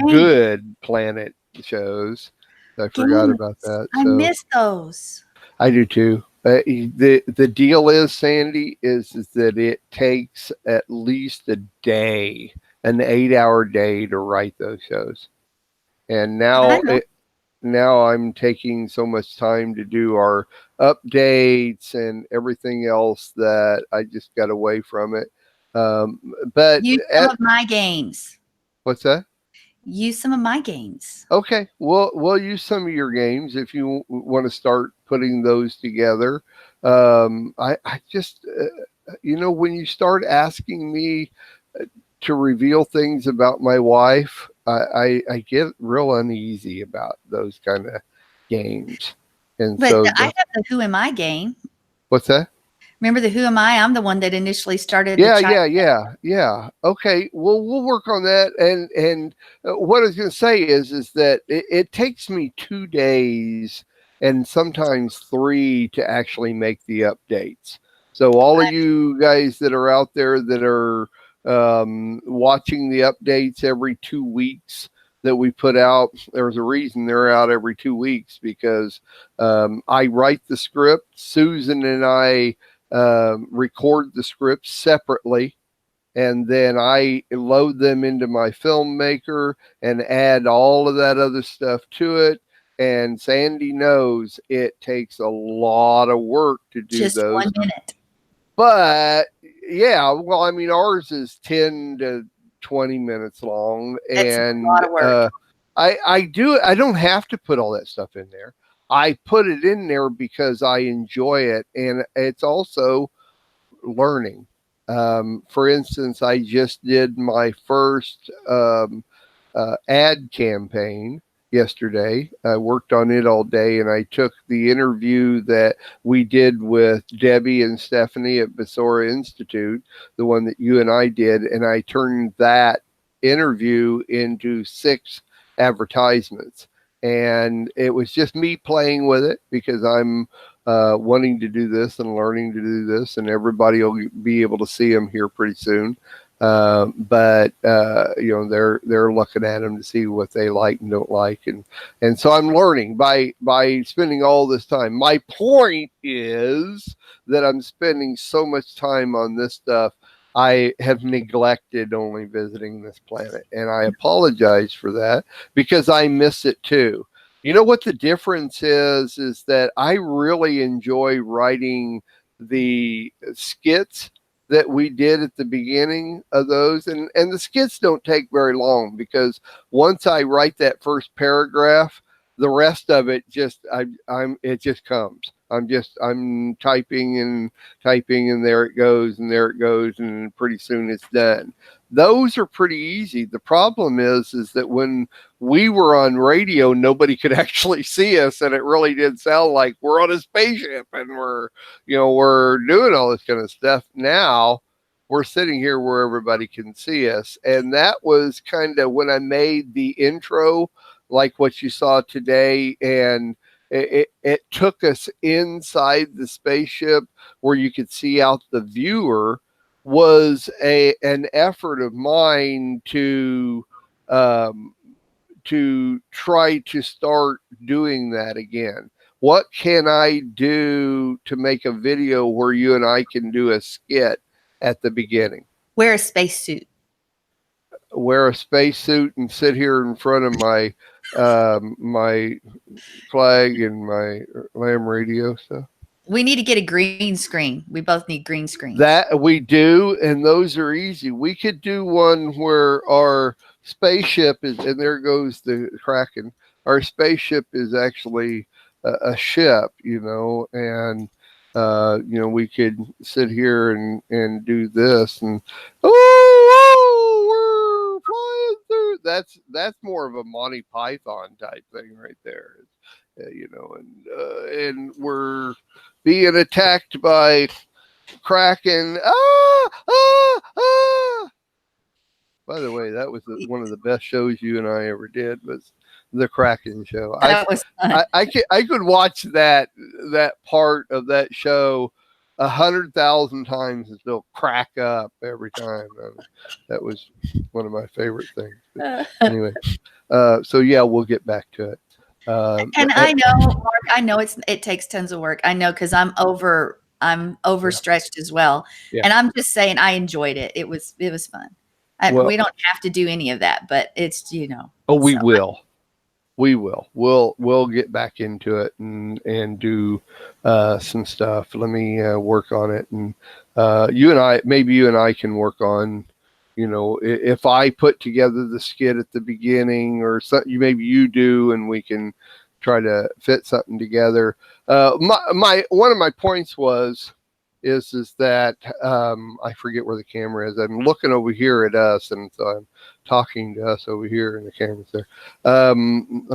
good planet shows. I forgot about that. I miss those. I do too. The deal is, Sandy, is that it takes at least a day, an 8-hour day to write those shows. And now I'm taking so much time to do our updates and everything else that I just got away from it. But use some of my games. What's that? Use some of my games. Okay, we'll use some of your games if you want to start putting those together. I just, when you start asking me to reveal things about my wife, I get real uneasy about those kind of games. And but I have the Who Am I game. What's that? Remember the Who Am I? I'm the one that initially started. Yeah. Okay. Well, we'll work on that. And what I was going to say is that it takes me 2 days and sometimes 3 to actually make the updates. So all of you guys that are out there that are watching the updates every 2 weeks that we put out, there's a reason they're out every 2 weeks, because I write the script. Susan and I record the scripts separately, and then I load them into my filmmaker and add all of that other stuff to it. And Sandy knows it takes a lot of work to do just those. 1 minute. But yeah, well, I mean, ours is 10 to 20 minutes long. That's and a lot of work. I don't have to put all that stuff in there. I put it in there because I enjoy it, and it's also learning. For instance, I just did my first ad campaign yesterday. I worked on it all day, and I took the interview that we did with Debbie and Stephanie at Basora Institute, the one that you and I did, and I turned that interview into 6 advertisements. And it was just me playing with it because I'm wanting to do this and learning to do this, and everybody will be able to see them here pretty soon. But they're looking at them to see what they like and don't like, and so I'm learning by spending all this time. My point is that I'm spending so much time on this stuff. I have neglected only visiting this planet, and I apologize for that because I miss it too. You know what the difference is that I really enjoy writing the skits that we did at the beginning of those, and the skits don't take very long, because once I write that first paragraph, the rest of it it just comes. I'm typing and there it goes, and pretty soon it's done. Those are pretty easy. The problem is that when we were on radio, nobody could actually see us, and it really did sound like we're on a spaceship and we're doing all this kind of stuff. Now we're sitting here where everybody can see us. And that was kind of when I made the intro, like what you saw today. And it took us inside the spaceship where you could see out the viewer, was an effort of mine to try to start doing that again. What can I do to make a video where you and I can do a skit at the beginning? Wear a spacesuit. Wear a spacesuit and sit here in front of my my flag and my lamb radio stuff. We need to get a green screen. We both need green screen. That we do, and those are easy. We could do one where our spaceship is, and there goes the Kraken. Our spaceship is actually a ship, and we could sit here and do this, and we're flying through. That's more of a Monty Python type thing right there, and we're being attacked by Kraken. By the way, that was one of the best shows you and I ever did, was the Kraken show. That was fun. I could watch that part of that show 100,000 times and still crack up every time. That was one of my favorite things. But anyway, so yeah, we'll get back to it. And I know, Mark, I know it takes tons of work. I know, because I'm overstretched as well. Yeah. And I'm just saying, I enjoyed it. It was fun. We don't have to do any of that, but it's, Oh, we will. We'll get back into it and do some stuff. Let me work on it, and maybe you and I can work on, if I put together the skit at the beginning, or something, maybe you do, and we can try to fit something together. One of my points is that I forget where the camera is. I'm looking over here at us, and so I'm talking to us over here, and the camera's there. Let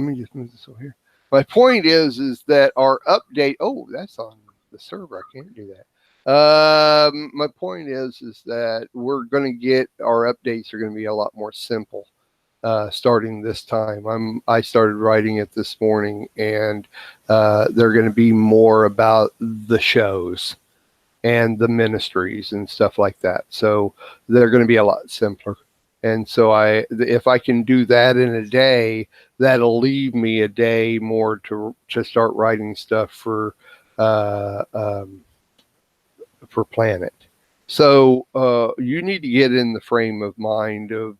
me just move this over here. My point is that our update. Oh, that's on the server. I can't do that. My point is that we're going to get our updates are going to be a lot more simple starting this time. I started writing it this morning, and they're going to be more about the shows and the ministries and stuff like that. So they're going to be a lot simpler. And so if I can do that in a day, that'll leave me a day more to start writing stuff for Planet. So you need to get in the frame of mind of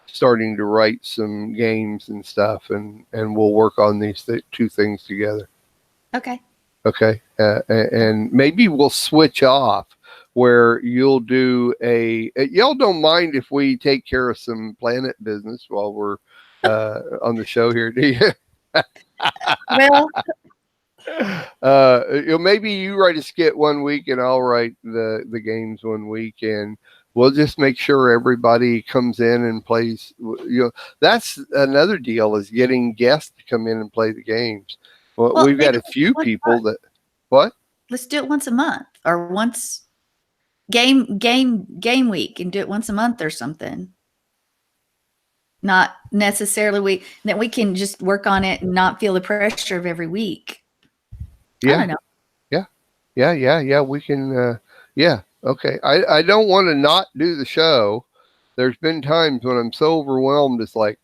starting to write some games and stuff, and we'll work on these two things together. Okay. Okay. And maybe we'll switch off where you'll do y'all don't mind if we take care of some Planet business while we're on the show here, do you? Well, maybe you write a skit one week and I'll write the games one week, and we'll just make sure everybody comes in and plays. That's another deal, is getting guests to come in and play the games. Well, we've got a few people that. What? Let's do it once a month, or once game week, and do it once a month or something. Not necessarily that we can just work on it and not feel the pressure of every week. Yeah. I don't know. Yeah. We can. Yeah. Okay. I don't want to not do the show. There's been times when I'm so overwhelmed. It's like,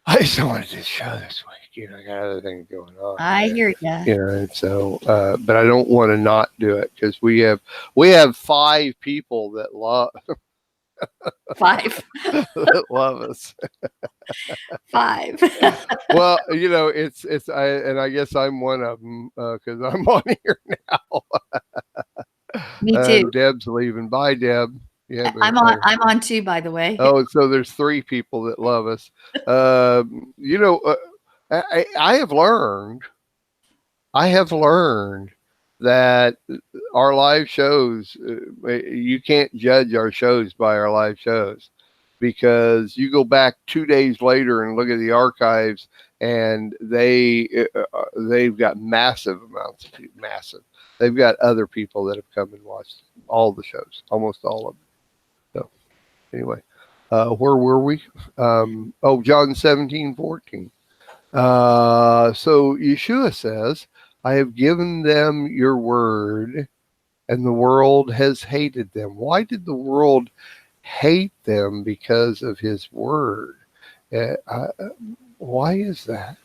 I just don't want to do the show this week. I got other things going on. I hear you. And so, but I don't want to not do it, because we have 5 people that love 5 that love us. 5. Well, I guess I'm one of them, because I'm on here now. Me too. Deb's leaving. Bye, Deb. Yeah, I'm on too, by the way. Oh, so there's 3 people that love us. I have learned that our live shows, you can't judge our shows by our live shows, because you go back 2 days later and look at the archives, and they've got massive amounts of people, massive. They've got other people that have come and watched all the shows, almost all of them. So anyway, where were we? John 17:14. So Yeshua says, I have given them your word, and the world has hated them. Why did the world hate them? Because of his word. Why is that?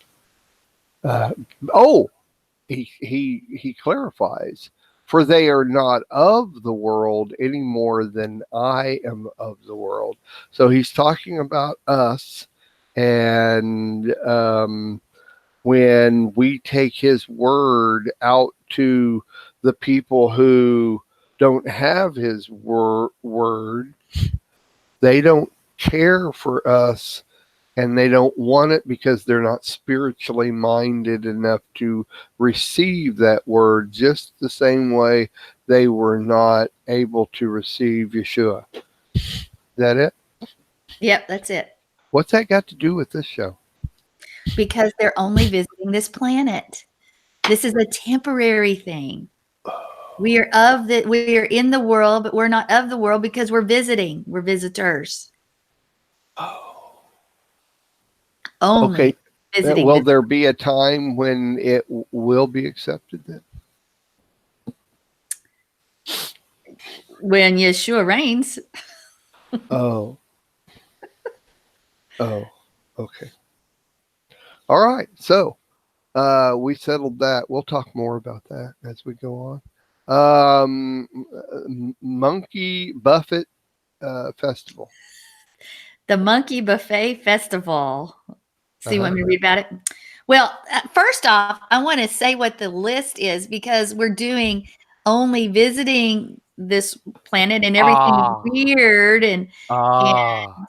He clarifies, for they are not of the world any more than I am of the world. So he's talking about us, and when we take his word out to the people who don't have his word, they don't care for us, and they don't want it because they're not spiritually minded enough to receive that word, just the same way they were not able to receive Yeshua. Is that it? Yep, that's it. What's that got to do with this show? Because they're only visiting this planet. This is a temporary thing. We are in the world, but we're not of the world because we're visiting. We're visitors. Only Okay. visiting. Will there be a time when it will be accepted then? When Yeshua reigns. Oh. Okay. All right. So we settled that. We'll talk more about that as we go on. Monkey Buffet Festival. The Monkey Buffet Festival. So you want me to read about it? Well, first off, I want to say what the list is, because we're doing only visiting this planet and everything is weird and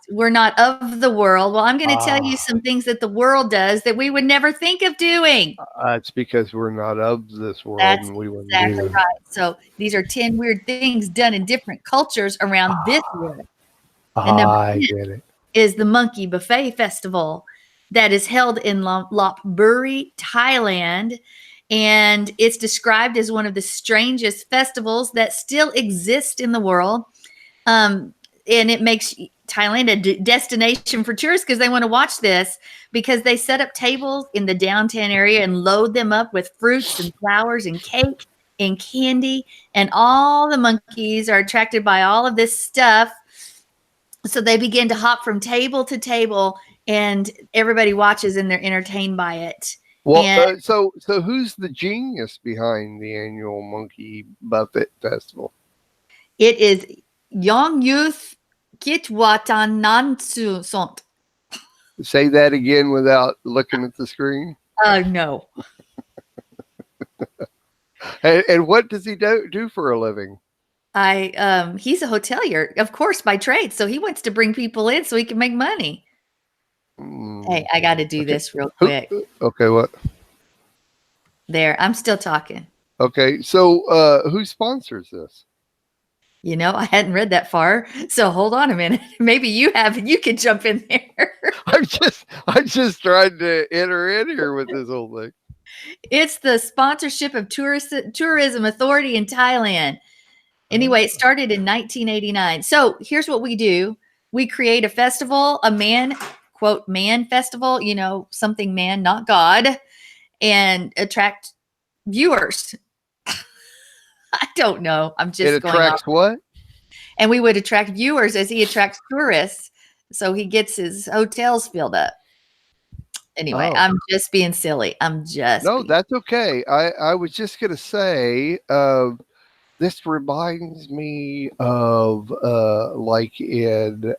we're not of the world. Well, I'm going to tell you some things that the world does that we would never think of doing. It's because we're not of this world. That's and we wouldn't exactly do right. So these are 10 weird things done in different cultures around this world. And I get it. Is the Monkey Buffet Festival that is held in Lopburi, Thailand. And it's described as one of the strangest festivals that still exist in the world. And it makes Thailand a destination for tourists because they want to watch this, because they set up tables in the downtown area and load them up with fruits and flowers and cake and candy. And all the monkeys are attracted by all of this stuff. So they begin to hop from table to table, and everybody watches and they're entertained by it. Well, so who's the genius behind the annual Monkey Buffet Festival? It is Young Youth Kitwatan Nansu Sont. Say that again without looking at the screen. No. And what does he do for a living? He's a hotelier, of course, by trade. So he wants to bring people in so he can make money. Hey, I got to do this real quick. Okay, what? There, I'm still talking. Okay, so who sponsors this? You know, I hadn't read that far, so hold on a minute. Maybe you have, and you can jump in there. I'm just trying to enter in here with this whole thing. It's the sponsorship of Tourism Authority in Thailand. Anyway, it started in 1989. So here's what we do. We create a festival, a man, quote, man festival, you know, something man, not God, and attract viewers. I don't know. I'm just it attracts what? And we would attract viewers as he attracts tourists. So he gets his hotels filled up. Anyway, I'm just being silly. That's okay. I was just going to say, this reminds me of like in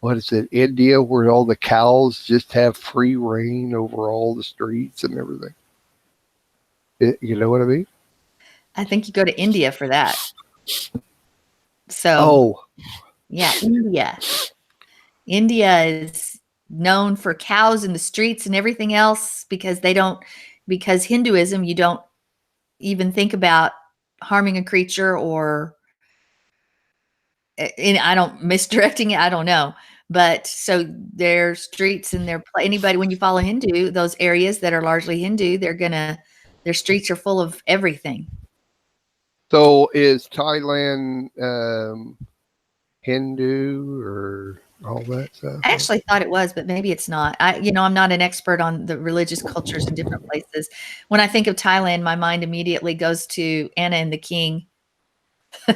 what is it, India, where all the cows just have free reign over all the streets and everything. You know what I mean? I think you go to India for that. So, yeah, India. India is known for cows in the streets and everything else because Hinduism, you don't even think about harming a creature or misdirecting it. I don't know. But so their streets and anybody, when you follow Hindu, those areas that are largely Hindu, they're going to Their streets are full of everything. So is Thailand Hindu or all that stuff? I actually thought it was, but maybe it's not. I'm not an expert on the religious cultures in different places. When I think of Thailand, my mind immediately goes to Anna and the King.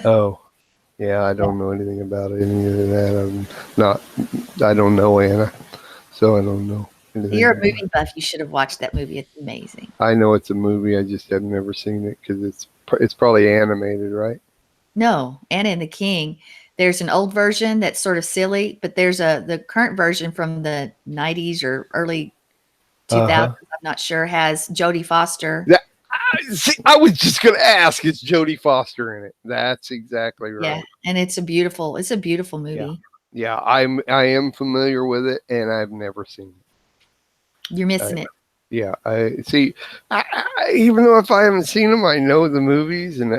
Oh, yeah, I don't know anything about any of that. I don't know Anna, so I don't know anything. You're a movie buff. You should have watched that movie. It's amazing. I know it's a movie. I just have never seen it because it's probably animated, right? No, Anna and the King. There's an old version that's sort of silly, but there's the current version from the 90s or early 2000s. I'm not sure, has Jodie Foster. I was just going to ask, is Jodie Foster in it? That's exactly right. Yeah, and it's a beautiful movie. Yeah, I am familiar with it, and I've never seen it. You're missing it. Yeah, I see. Even though if I haven't seen them, I know the movies, and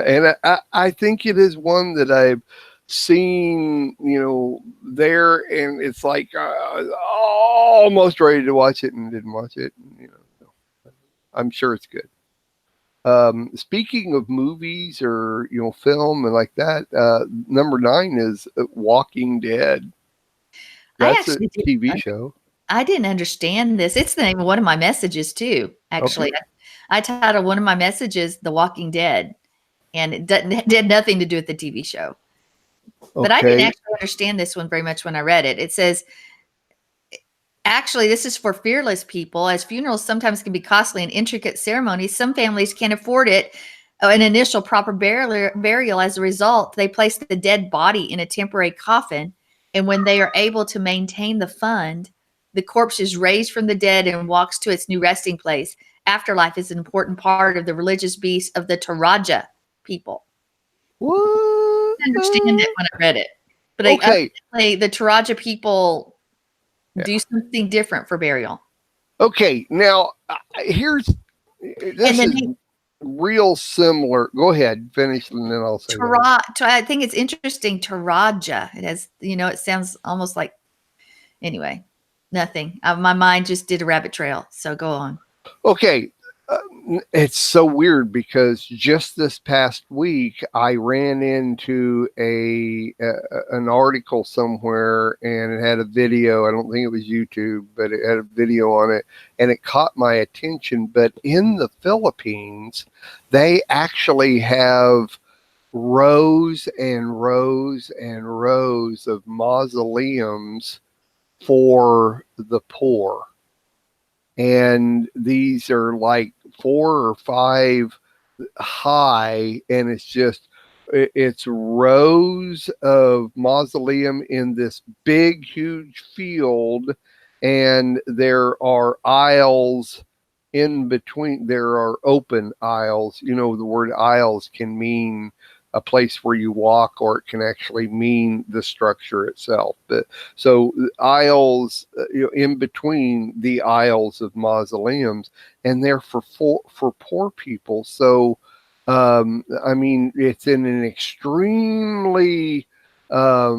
I think it is one that I've seen, there, and it's like almost ready to watch it and didn't watch it. So I'm sure it's good. Speaking of movies or film and like that, number 9 is Walking Dead. That's a TV show. I didn't understand this. It's the name of one of my messages too. Actually, okay. I titled one of my messages "The Walking Dead," and it did nothing to do with the TV show. Okay. But I didn't actually understand this one very much when I read it. It says, actually, this is for fearless people, as funerals sometimes can be costly and intricate ceremonies. Some families can't afford it. An initial proper burial. As a result, they place the dead body in a temporary coffin, and when they are able to maintain the fund, the corpse is raised from the dead and walks to its new resting place. Afterlife is an important part of the religious beast of the Toraja people. What? I didn't understand it when I read it. But the Toraja people do something different for burial. Okay, now this is real similar. Go ahead, finish, and then I'll say I think it's interesting. Toraja. It has, it sounds almost like, anyway. Nothing. My mind just did a rabbit trail. So go on. Okay. It's so weird because just this past week, I ran into an article somewhere and it had a video. I don't think it was YouTube, but it had a video on it and it caught my attention. But in the Philippines, they actually have rows and rows and rows of mausoleums for the poor, and these are like 4 or 5 high, and it's rows of mausoleum in this big huge field, and there are aisles in between. There are open aisles. The word aisles can mean a place where you walk, or it can actually mean the structure itself. So aisles, in between the aisles of mausoleums, and they're for poor people. So, it's in an extremely, I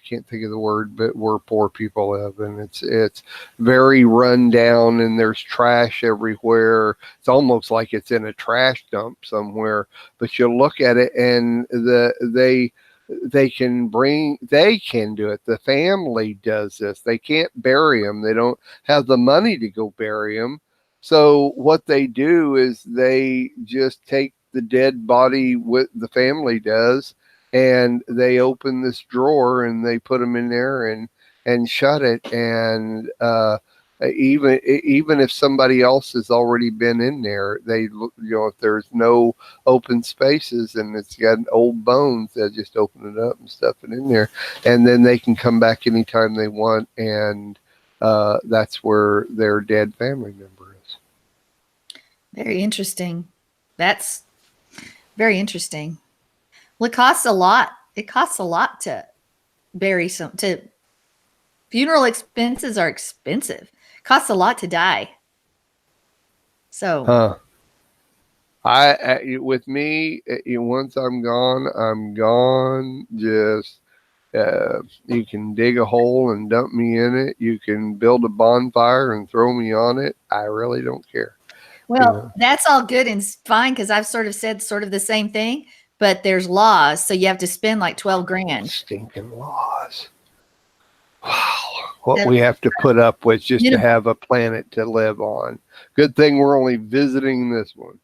can't think of the word, but where poor people live, and it's very run down, and there's trash everywhere. It's almost like it's in a trash dump somewhere. But you look at it, and they can do it. The family does this. They can't bury them. They don't have the money to go bury them. So what they do is they just take the dead body, what the family does, and they open this drawer and they put them in there and shut it. And even if somebody else has already been in there, if there's no open spaces and it's got old bones, they just open it up and stuff it in there, and then they can come back anytime they want. And that's where their dead family member is. Very interesting. That's very interesting. Well, it costs a lot. It costs a lot to bury funeral expenses are expensive. It costs a lot to die. So, with me, once I'm gone. Just you can dig a hole and dump me in it. You can build a bonfire and throw me on it. I really don't care. Well, that's all good and fine because I've sort of said sort of the same thing, but there's laws, so you have to spend like 12 grand. Stinking laws. Wow. What we have to put up with just to have a planet to live on. Good thing we're only visiting this one.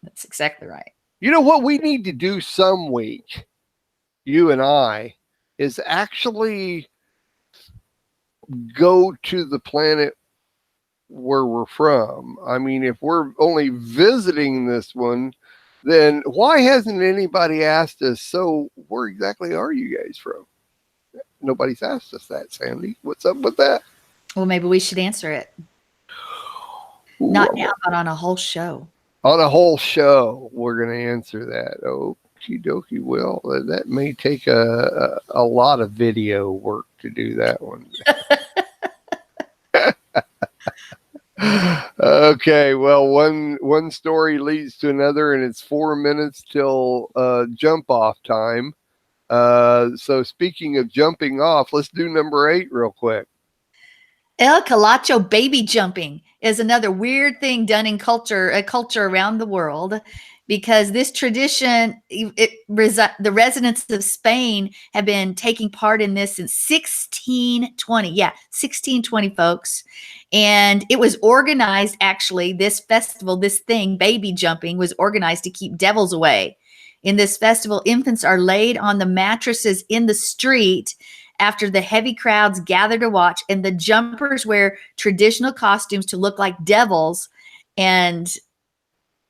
That's exactly right. You know what we need to do some week, you and I, is actually go to the planet where we're from. I mean, if we're only visiting this one, then why hasn't anybody asked us, so where exactly are you guys from? Nobody's asked us that, Sandy. What's up with that? Well, maybe we should answer it. Not now, but on a whole show. On a whole show, we're going to answer that. Okie dokie. Well, that may take a lot of video work to do that one. Okay, well, one story leads to another, and it's 4 minutes till jump off time. So speaking of jumping off, let's do number 8 real quick. El Calacho baby jumping is another weird thing done in culture around the world, because this tradition, the residents of Spain have been taking part in this since 1620. Yeah, 1620, folks. And it was organized, actually, this festival, this thing, baby jumping, was organized to keep devils away. In this festival, infants are laid on the mattresses in the street after the heavy crowds gather to watch, and the jumpers wear traditional costumes to look like devils, and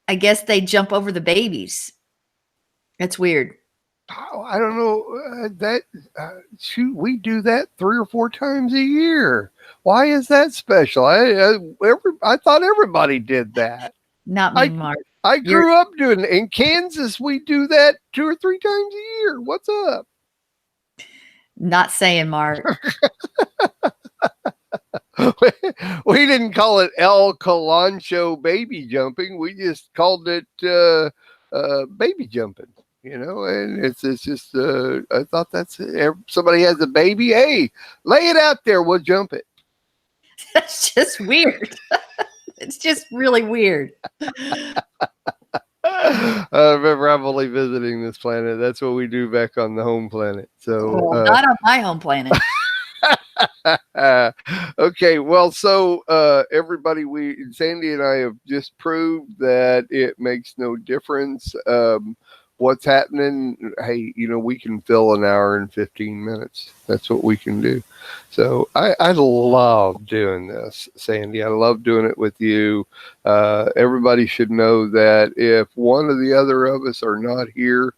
I guess they jump over the babies. That's weird. I don't know. Shoot, we do that 3 or 4 times a year. Why is that special? I thought everybody did that. Not me, Mark. I grew up doing it. In Kansas, we do that 2 or 3 times a year. What's up? Not saying, Mark. We didn't call it El Calancho baby jumping. We just called it baby jumping, and it's just, I thought that's it. Somebody has a baby. Hey, lay it out there. We'll jump it. That's just weird. It's just really weird. Remember, I'm only visiting this planet. That's what we do back on the home planet. So not on my home planet. Okay, well, so everybody, Sandy and I have just proved that it makes no difference what's happening. Hey, we can fill an hour and 15 minutes. That's what we can do. So I love doing this, Sandy. I love doing it with you. Everybody should know that if one or the other of us are not here,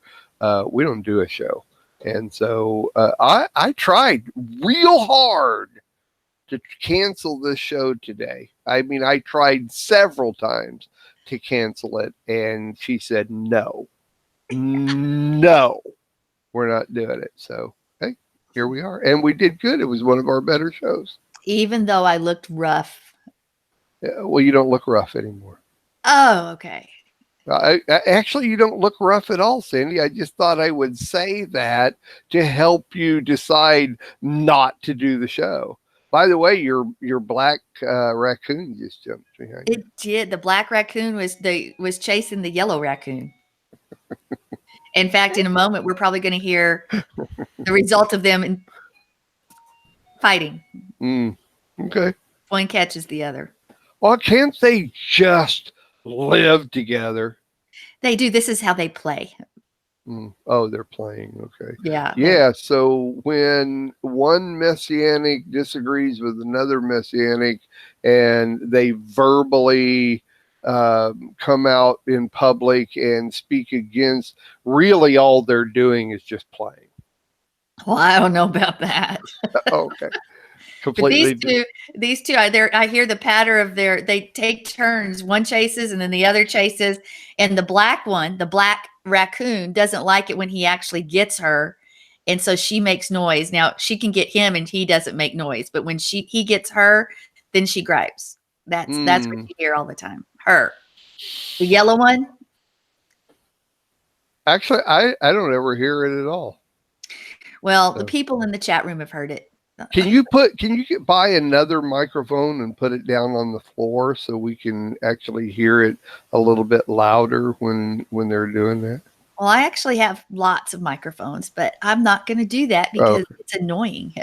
we don't do a show. And so I tried real hard to cancel this show today. I mean, I tried several times to cancel it, and she said, no, we're not doing it. So, hey, here we are. And we did good. It was one of our better shows. Even though I looked rough. Yeah, well, you don't look rough anymore. Oh, okay. Actually, you don't look rough at all, Sandy. I just thought I would say that to help you decide not to do the show. By the way, your black raccoon just jumped behind you. It did. The black raccoon was chasing the yellow raccoon. In fact, in a moment, we're probably going to hear the result of them fighting. Okay. One catches the other. Well, can't they just live together? They do. This is how they play. Oh, they're playing. Okay. Yeah. So when one Messianic disagrees with another Messianic and they verbally come out in public and speak against, really all they're doing is just playing. Well, I don't know about that. Okay. Completely. But these two, I hear the patter of they take turns. One chases and then the other chases. And the black raccoon, doesn't like it when he actually gets her. And so she makes noise. Now she can get him and he doesn't make noise. But when he gets her, then she gripes. That's what you hear all the time. Her. The yellow one. Actually, I don't ever hear it at all. Well, the people in the chat room have heard it. Can you buy another microphone and put it down on the floor so we can actually hear it a little bit louder when they're doing that? Well, I actually have lots of microphones, but I'm not going to do that because it's annoying.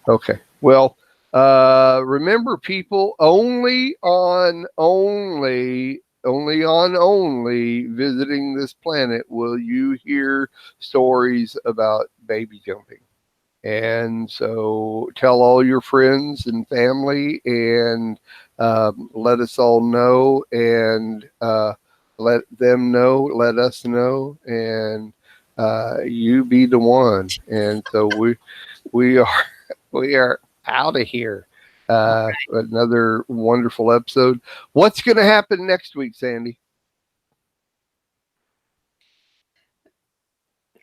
Okay. Well, remember, people, only on visiting this planet will you hear stories about baby jumping. And so tell all your friends and family, and let us all know, and let them know, let us know, and you be the one. And so we are out of here. Another wonderful episode. What's going to happen next week, Sandy?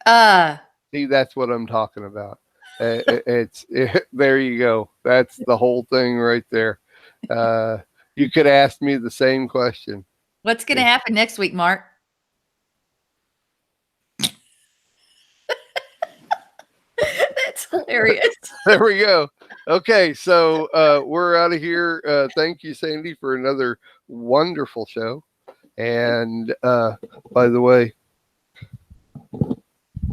See, that's what I'm talking about. There you go. That's the whole thing right there. You could ask me the same question. What's going to happen next week, Mark? That's hilarious. There we go. Okay, so we're out of here. Thank you, Sandy, for another wonderful show. And by the way,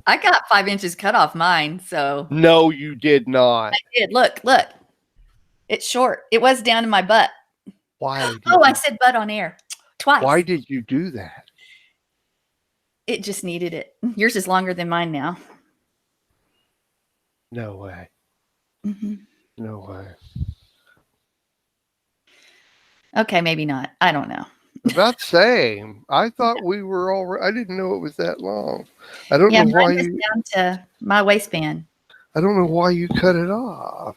I got 5 inches cut off mine, so. No, you did not. I did. Look. It's short. It was down in my butt. Why? I said butt on air twice. Why did you do that? It just needed it. Yours is longer than mine now. No way. Mm-hmm. No way. Okay, maybe not. I don't know. About the same. I thought we were all. I didn't know it was that long. I don't know why you down to my waistband. I don't know why you cut it off.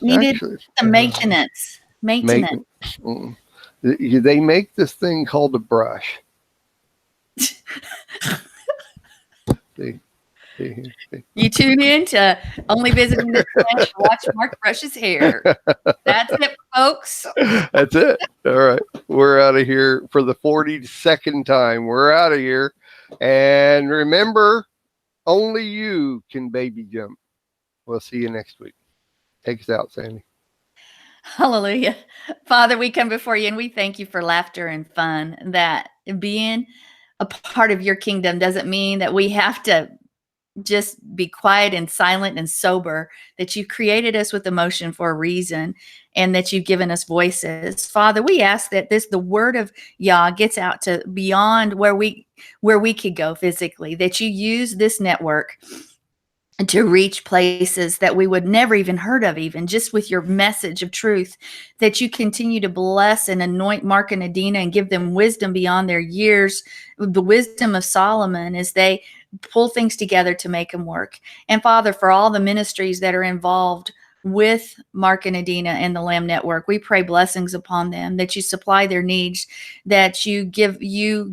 Needed some maintenance. Maintenance. They make this thing called a brush. See. You tune in to Only Visiting This Planet to watch Mark brush his hair. That's it, folks. That's it. All right. We're out of here for the 42nd time. We're out of here. And remember, only you can baby jump. We'll see you next week. Take us out, Sandy. Hallelujah. Father, we come before you and we thank you for laughter and fun. That being a part of your kingdom doesn't mean that we have to just be quiet and silent and sober, that you created us with emotion for a reason and that you've given us voices. Father, we ask that the word of Yah gets out to beyond where we could go physically, that you use this network to reach places that we would never even heard of, even just with your message of truth, that you continue to bless and anoint Mark and Adina and give them wisdom beyond their years, the wisdom of Solomon as they pull things together to make them work. And Father, for all the ministries that are involved with Mark and Adina and the Lamb Network, we pray blessings upon them, that you supply their needs, that you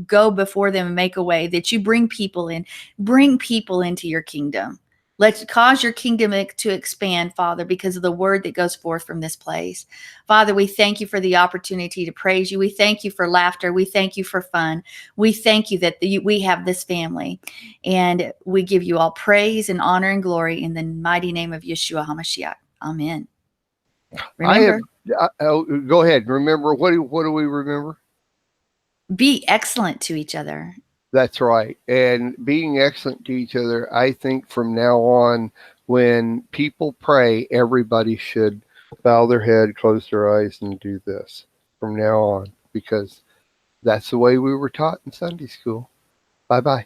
go before them and make a way, that you bring people into your kingdom. Let's cause your kingdom to expand, Father, because of the word that goes forth from this place. Father, we thank you for the opportunity to praise you. We thank you for laughter. We thank you for fun. We thank you that we have this family. And we give you all praise and honor and glory in the mighty name of Yeshua HaMashiach. Amen. Remember, go ahead. Remember, what do we remember? Be excellent to each other. That's right. And being excellent to each other, I think from now on, when people pray, everybody should bow their head, close their eyes, and do this from now on, because that's the way we were taught in Sunday school. Bye-bye.